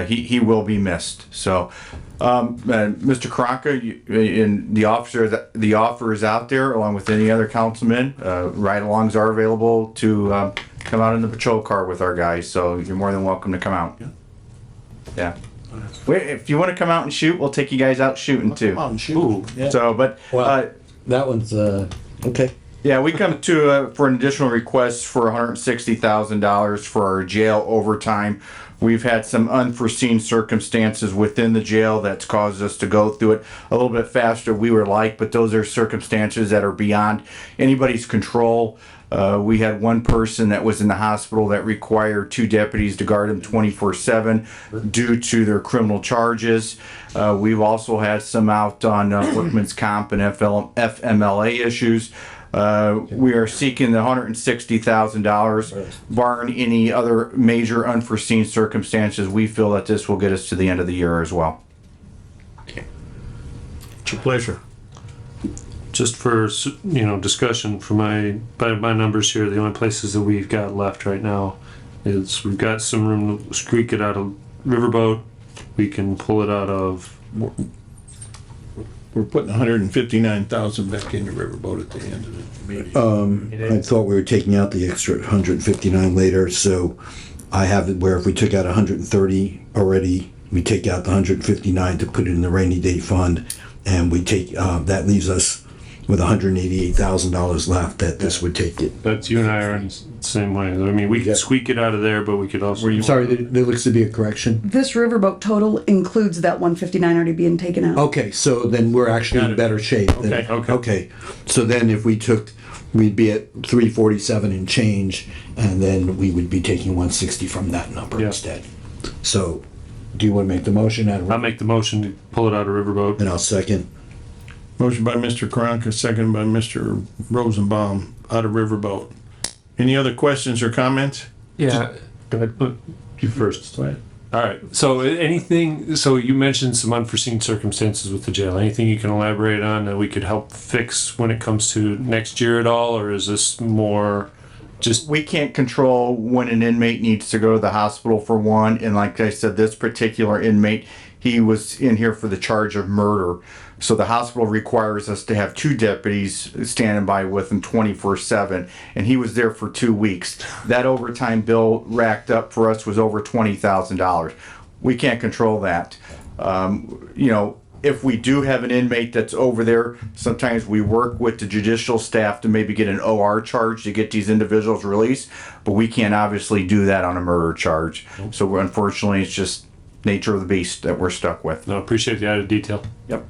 he will be missed. So Mr. Karanka, and the offer is out there along with any other councilman. Ride-alongs are available to come out in the patrol car with our guys. So you're more than welcome to come out. Yeah. Wait, if you want to come out and shoot, we'll take you guys out shooting too. Come out and shoot. Yeah. So, but That one's okay. yeah, we come to for an additional request for $160,000 for our jail overtime. We've had some unforeseen circumstances within the jail that's caused us to go through it a little bit faster than we would like, but those are circumstances that are beyond anybody's control. We had one person that was in the hospital that required 2 deputies to guard him 24/7 due to their criminal charges. We've also had some out on workman's comp and FMLA issues. We are seeking the $160,000, barring any other major unforeseen circumstances. We feel that this will get us to the end of the year as well. It's your pleasure. Just for discussion for by my numbers here, the only places that we've got left right now is we've got some room to squeak it out of Riverboat. We can pull it out of. We're putting $159,000 back in the Riverboat at the end of the meeting. I thought we were taking out the extra 159 later, so I have it where if we took out 130 already, we take out the 159 to put it in the rainy day fund, and we take that leaves us with $188,000 left. That this would take it. That's you and I are in the same way. I mean, we can squeak it out of there, but we could also. Sorry, there looks to be a correction. This riverboat total includes that 159 already being taken out. Okay, so then we're actually in better shape. Okay. So then if we took, we'd be at 347 and change, and then we would be taking 160 from that number instead. So, do you want to make the motion? I'll make the motion to pull it out of Riverboat. And I'll second. Motion by Mr. Karanka, second by Mr. Rosenbaum, out of Riverboat. Any other questions or comments? Yeah. Go ahead. You first. All right. So anything, so you mentioned some unforeseen circumstances with the jail. Anything you can elaborate on that we could help fix when it comes to next year at all? Or is this more just... We can't control when an inmate needs to go to the hospital for one. And like I said, this particular inmate, he was in here for the charge of murder. So the hospital requires us to have 2 deputies standing by with him 24/7, and he was there for 2 weeks. That overtime bill racked up for us was over $20,000. We can't control that. If we do have an inmate that's over there, sometimes we work with the judicial staff to maybe get an OR charge to get these individuals released, but we can't obviously do that on a murder charge. So unfortunately, it's just nature of the beast that we're stuck with. No, appreciate the added detail. Yep.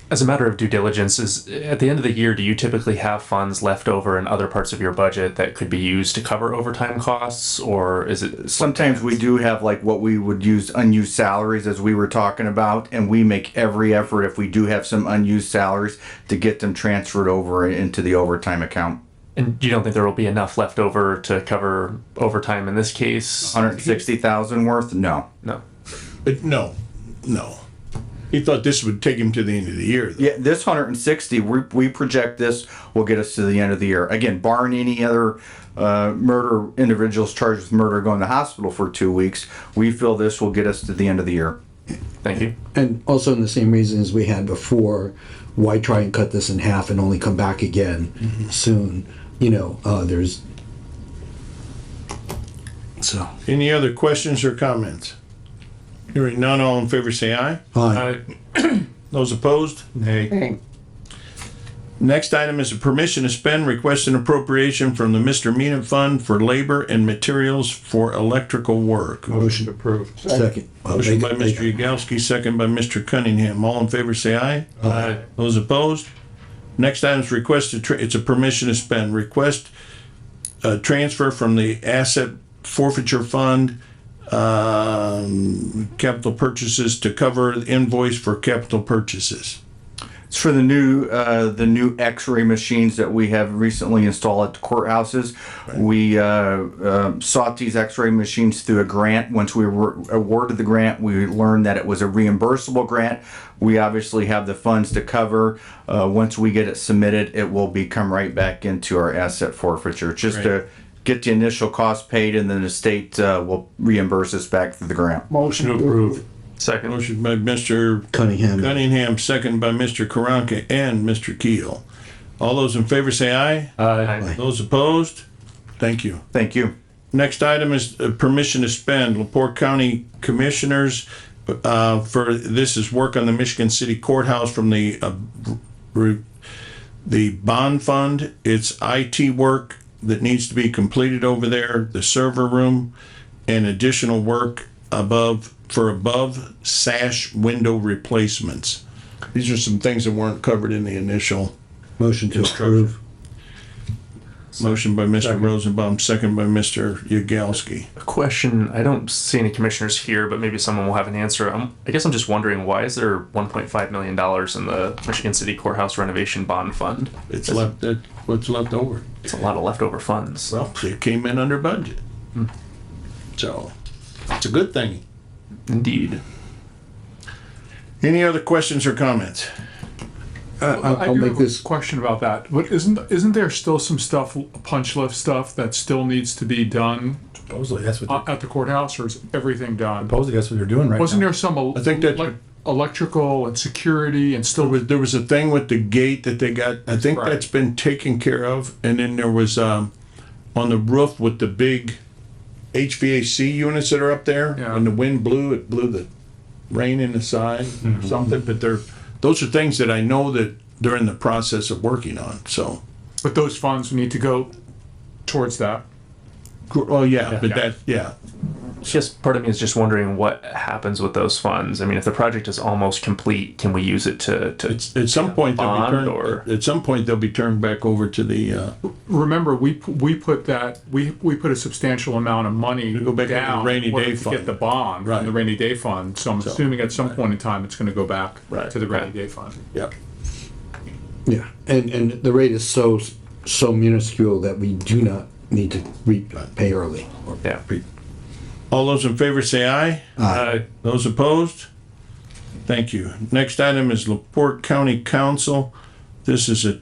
As a matter of due diligence, is at the end of the year, do you typically have funds left over in other parts of your budget that could be used to cover overtime costs, or is it? Sometimes we do have like what we would use unused salaries, as we were talking about, and we make every effort if we do have some unused salaries to get them transferred over into the overtime account. And you don't think there will be enough left over to cover overtime in this case? 160,000 worth? No. No. No. He thought this would take him to the end of the year, though. Yeah, this 160, we project this will get us to the end of the year. Again, barring any other murder individuals charged with murder going to the hospital for 2 weeks, we feel this will get us to the end of the year. Thank you. And also in the same reasons we had before, why try and cut this in half and only come back again soon? There's... So. Any other questions or comments? Hearing none, all in favor say aye. Aye. Those opposed? Nay. Next item is a permission to spend request and appropriation from the misdemeanor fund for labor and materials for electrical work. Motion approved. Second. Motion by Mr. Yagowski, second by Mr. Cunningham. All in favor say aye. Aye. Those opposed? Next item is it's a permission to spend. Request transfer from the asset forfeiture fund, capital purchases to cover the invoice for capital purchases. It's for the new X-ray machines that we have recently installed at the courthouses. We sought these X-ray machines through a grant. Once we were awarded the grant, we learned that it was a reimbursable grant. We obviously have the funds to cover. Once we get it submitted, it will come right back into our asset forfeiture, just to get the initial cost paid, and then the state will reimburse us back through the grant. Motion approved. Second. Motion by Mr. Cunningham. Second by Mr. Karanka and Mr. Keel. All those in favor say aye. Aye. Those opposed? Thank you. Thank you. Next item is permission to spend. LaPorte County Commissioners, this is work on the Michigan City Courthouse from the bond fund. It's IT work that needs to be completed over there, the server room, and additional work above sash window replacements. These are some things that weren't covered in the initial. Motion to approve. Motion by Mr. Rosenbaum, second by Mr. Yagowski. A question, I don't see any commissioners here, but maybe someone will have an answer. I guess I'm just wondering, why is there $1.5 million in the Michigan City Courthouse renovation bond fund? What's left over. It's a lot of leftover funds. Well, it came in under budget. So, it's a good thing. Indeed. Any other questions or comments? I do have a question about that. But isn't there still some stuff, punch list stuff that still needs to be done? Supposedly, that's what at the courthouse, or is everything done? supposedly that's what they're doing right Wasn't now. there some I think that electrical and security and still? there was a thing with the gate that they got. I think Right. that's been taken care of. And then there was on the roof with the big HVAC units that are up there. Yeah. When the wind blew, it blew the rain in the side or something. But those are things that I know that they're in the process of working on. So, But those funds need to go towards that. well, yeah. Just part of me is just wondering what happens with those funds. I mean, if the project is almost complete, can we use it to At some point bond or? at some point they'll be turned back over to the Remember, we put a substantial amount of money go back into the down rainy in order day to fund. get the bond Right. from the rainy day fund. So I'm assuming at some point in time it's going to go back to the rainy day fund. Yep. Yeah, and the rate is so minuscule that we do not need to repay early. Yeah. All those in favor say aye. Aye. Those opposed? Thank you. Next item is LaPorte County Council. This is a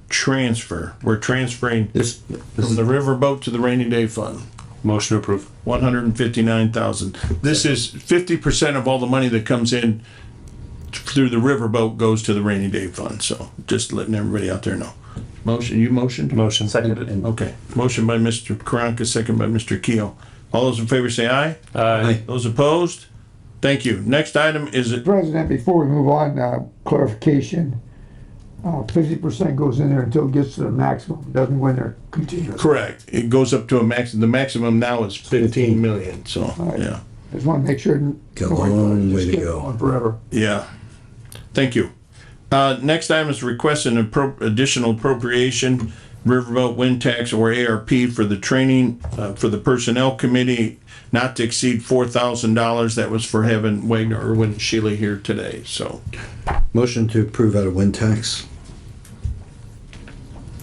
transfer. We're transferring from the riverboat to the rainy day fund. Motion approved. $159,000. This is 50% of all the money that comes in through the riverboat goes to the rainy day fund. So just letting everybody out there know. You motioned? Motion. Seconded. Okay. Motion by Mr. Karanka, second by Mr. Keel. All those in favor say aye. Aye. Those opposed? Thank you. Next item is President, before we move on, clarification. 50% goes in there until it gets to the maximum, doesn't go in there continuously. correct. It goes up to a the maximum now is 15 million, so, Right. yeah. Just want to make sure. Got a long way to Just go. keep going forever. Yeah. Thank you. Next item is request an additional appropriation, riverboat wind tax or ARP for the training, for the personnel committee, not to exceed $4,000. That was for having Wagner, Irwin, and Shealy here today, so. Motion to approve out of wind tax.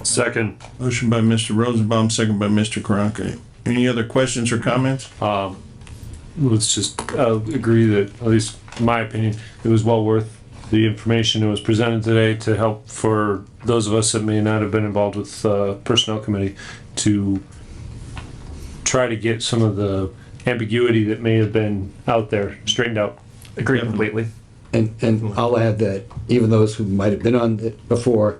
Second. Motion by Mr. Rosenbaum, second by Mr. Karanka. Any other questions or comments? Let's just agree that, at least in my opinion, it was well worth the information that was presented today to help for those of us that may not have been involved with personnel committee to try to get some of the ambiguity that may have been out there straightened out. Agree completely. And I'll add that even those who might have been on it before,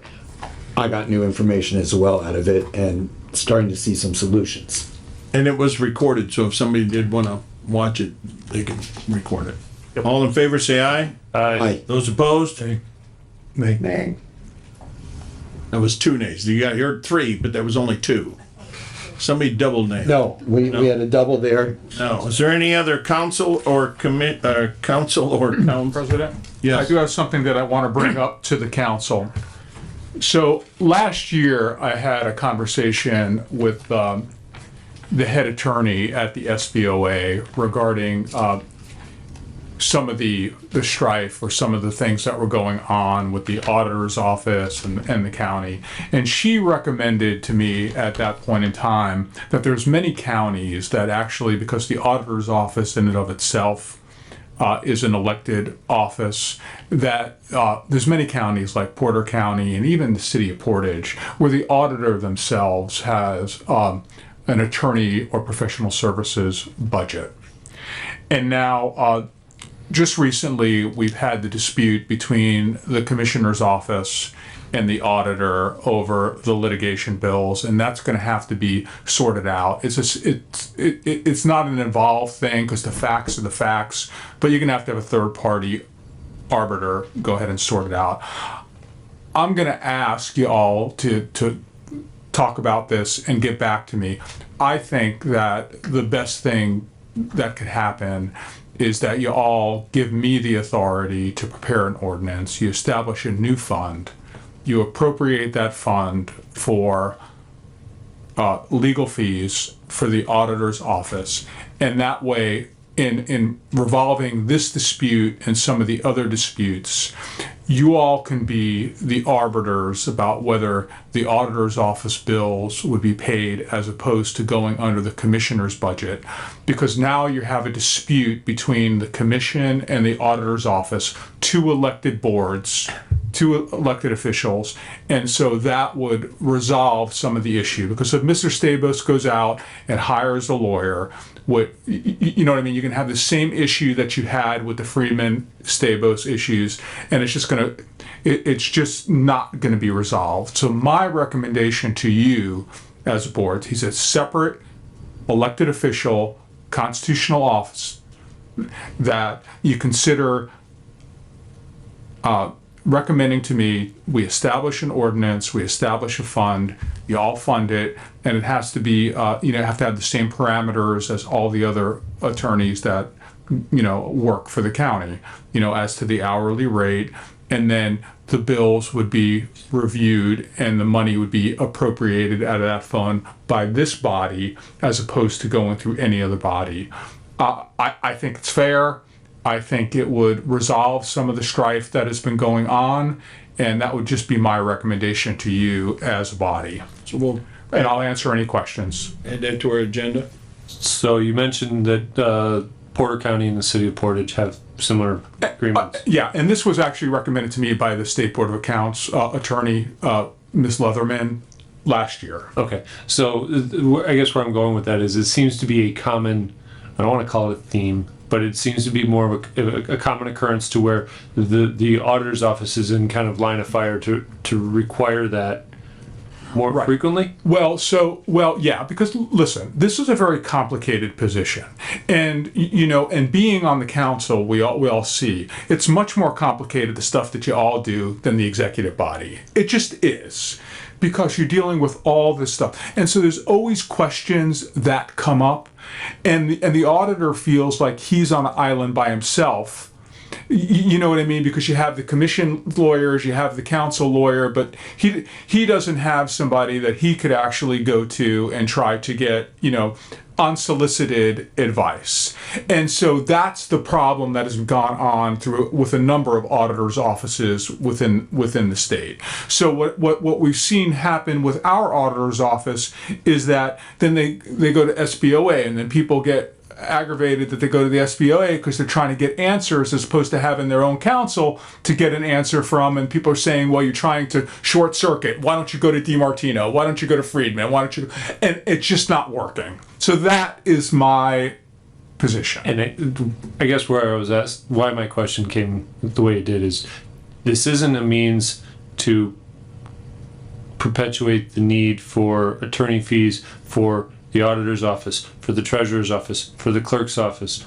I got new information as well out of it and starting to see some solutions. And it was recorded, so if somebody did want to watch it, they can record it. All in favor, say aye. Aye. Those opposed? Nay. That was 2 nays. You heard 3, but there was only 2. Somebody doubled nay. No, we had a double there. No. Is there any other council or town President? Yes. I do have something that I want to bring up to the council. So last year, I had a conversation with the head attorney at the SBOA regarding some of the strife or some of the things that were going on with the auditor's office and the county. And she recommended to me at that point in time that there's many counties that actually, because the auditor's office in and of itself is an elected office, that there's many counties like Porter County and even the city of Portage where the auditor themselves has an attorney or professional services budget. And now, just recently, we've had the dispute between the commissioner's office and the auditor over the litigation bills, and that's going to have to be sorted out. It's not an involved thing because the facts are the facts, but you're going to have a third party arbiter go ahead and sort it out. I'm going to ask you all to talk about this and get back to me. I think that the best thing that could happen is that you all give me the authority to prepare an ordinance, you establish a new fund, you appropriate that fund for legal fees for the auditor's office, and that way, in revolving this dispute and some of the other disputes, you all can be the arbiters about whether the auditor's office bills would be paid as opposed to going under the commissioner's budget. Because now you have a dispute between the commission and the auditor's office, 2 elected boards, 2 elected officials, and so that would resolve some of the issue. Because if Mr. Stabos goes out and hires a lawyer, you know what I mean? You can have the same issue that you had with the Freeman-Stabos issues, and it's just not going to be resolved. So my recommendation to you as a board, he's a separate elected official, constitutional office, that you consider recommending to me, we establish an ordinance, we establish a fund, you all fund it, and it has to be, have to have the same parameters as all the other attorneys that, work for the county, as to the hourly rate, and then the bills would be reviewed and the money would be appropriated out of that fund by this body as opposed to going through any other body. I think it's fair. I think it would resolve some of the strife that has been going on, and that would just be my recommendation to you as a body. So and I'll answer any questions. Add that to our agenda. So you mentioned that Porter County and the city of Portage have similar agreements. Yeah, and this was actually recommended to me by the State Board of Accounts attorney, Ms. Leatherman, last year. Okay, so I guess where I'm going with that is it seems to be a common, I don't want to call it a theme, but it seems to be more of a common occurrence to where the auditor's office is in kind of line of fire to require that more frequently? Well, yeah, because listen, this is a very complicated position. And, and being on the council, we all see, it's much more complicated, the stuff that you all do, than the executive body. It just is. Because you're dealing with all this stuff. And so there's always questions that come up. And the auditor feels like he's on an island by himself. You know what I mean? Because you have the commission lawyers, you have the council lawyer, but he doesn't have somebody that he could actually go to and try to get, unsolicited advice. And so that's the problem that has gone on with a number of auditors' offices within the state. So what we've seen happen with our auditor's office is that then they go to SBOA, and then people get aggravated that they go to the SBOA because they're trying to get answers as opposed to having their own counsel to get an answer from, and people are saying, well, you're trying to short circuit. Why don't you go to DiMartino? Why don't you go to Friedman? Why don't you? And it's just not working. So that is my position. And I guess where I was asked, why my question came the way it did is, this isn't a means to perpetuate the need for attorney fees for the auditor's office, for the treasurer's office, for the clerk's office.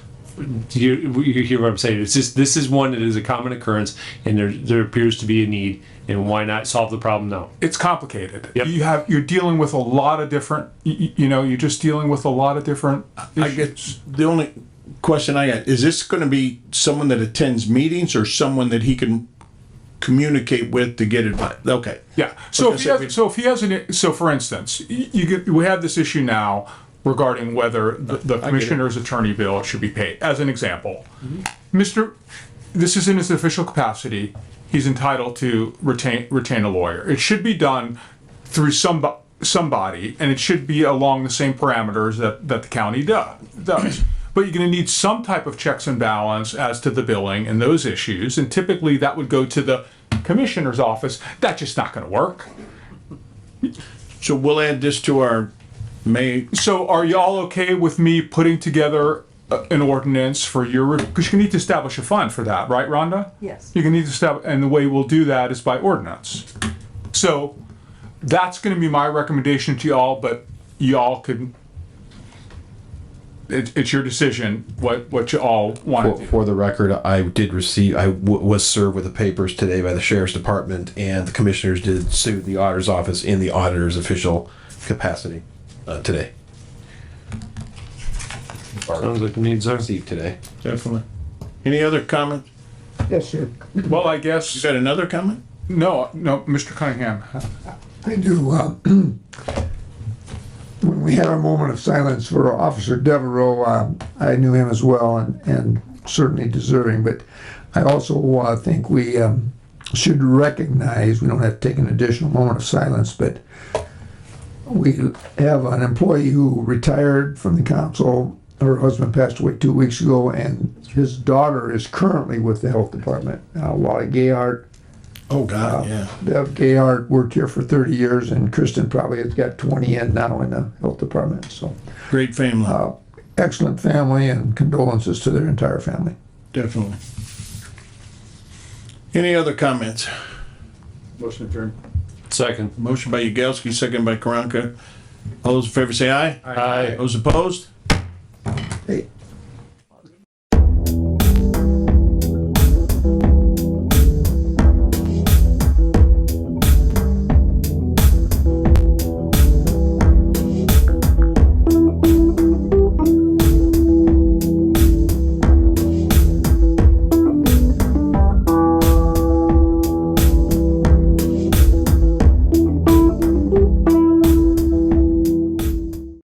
You hear what I'm saying? It's just, this is one that is a common occurrence, and there appears to be a need, and why not solve the problem now? It's complicated. Yep. You're dealing with a lot of different, you're just dealing with a lot of different I issues. guess the only question I got, is this gonna be someone that attends meetings or someone that he can communicate with to get advice? Okay. Yeah. So Like I said, if he has so for instance, we have this issue now regarding whether the commissioner's attorney bill should be paid. As an example, this is in his official capacity. He's entitled to retain a lawyer. It should be done through somebody, and it should be along the same parameters that the county does. But you're going to need some type of checks and balance as to the billing and those issues, and typically that would go to the commissioner's office. That's just not going to work. So we'll add this to our May. So are y'all okay with me putting together an ordinance for your, because you need to establish a fund for that, right, Rhonda? Yes. You're gonna need to establish, and the way we'll do that is by ordinance. So that's gonna be my recommendation to y'all, but y'all could, it's your decision what you all want to do. For the record, I was served with the papers today by the sheriff's department, and the commissioners did sue the auditor's office in the auditor's official capacity today. Sounds like the needs are. Received today. Definitely. Any other comments? Yes, sir. Well, I guess. You got another comment? No, Mr. Cunningham. I do. When we had our moment of silence for Officer Devereaux, I knew him as well and certainly deserving, but I also think we should recognize, we don't have to take an additional moment of silence, but we have an employee who retired from the council. Her husband passed away 2 weeks ago, and his daughter is currently with the health department. Wally Gayhart. Oh, God, yeah. Bev Gayhart worked here for 30 years, and Kristen probably has got 20 in now in the health department. So great family. Excellent family, and condolences to their entire family. Definitely. Any other comments? Motion adjourned. Second. Motion by Yagowski, second by Karanka. All those in favor say aye. Aye. Those opposed? Hey,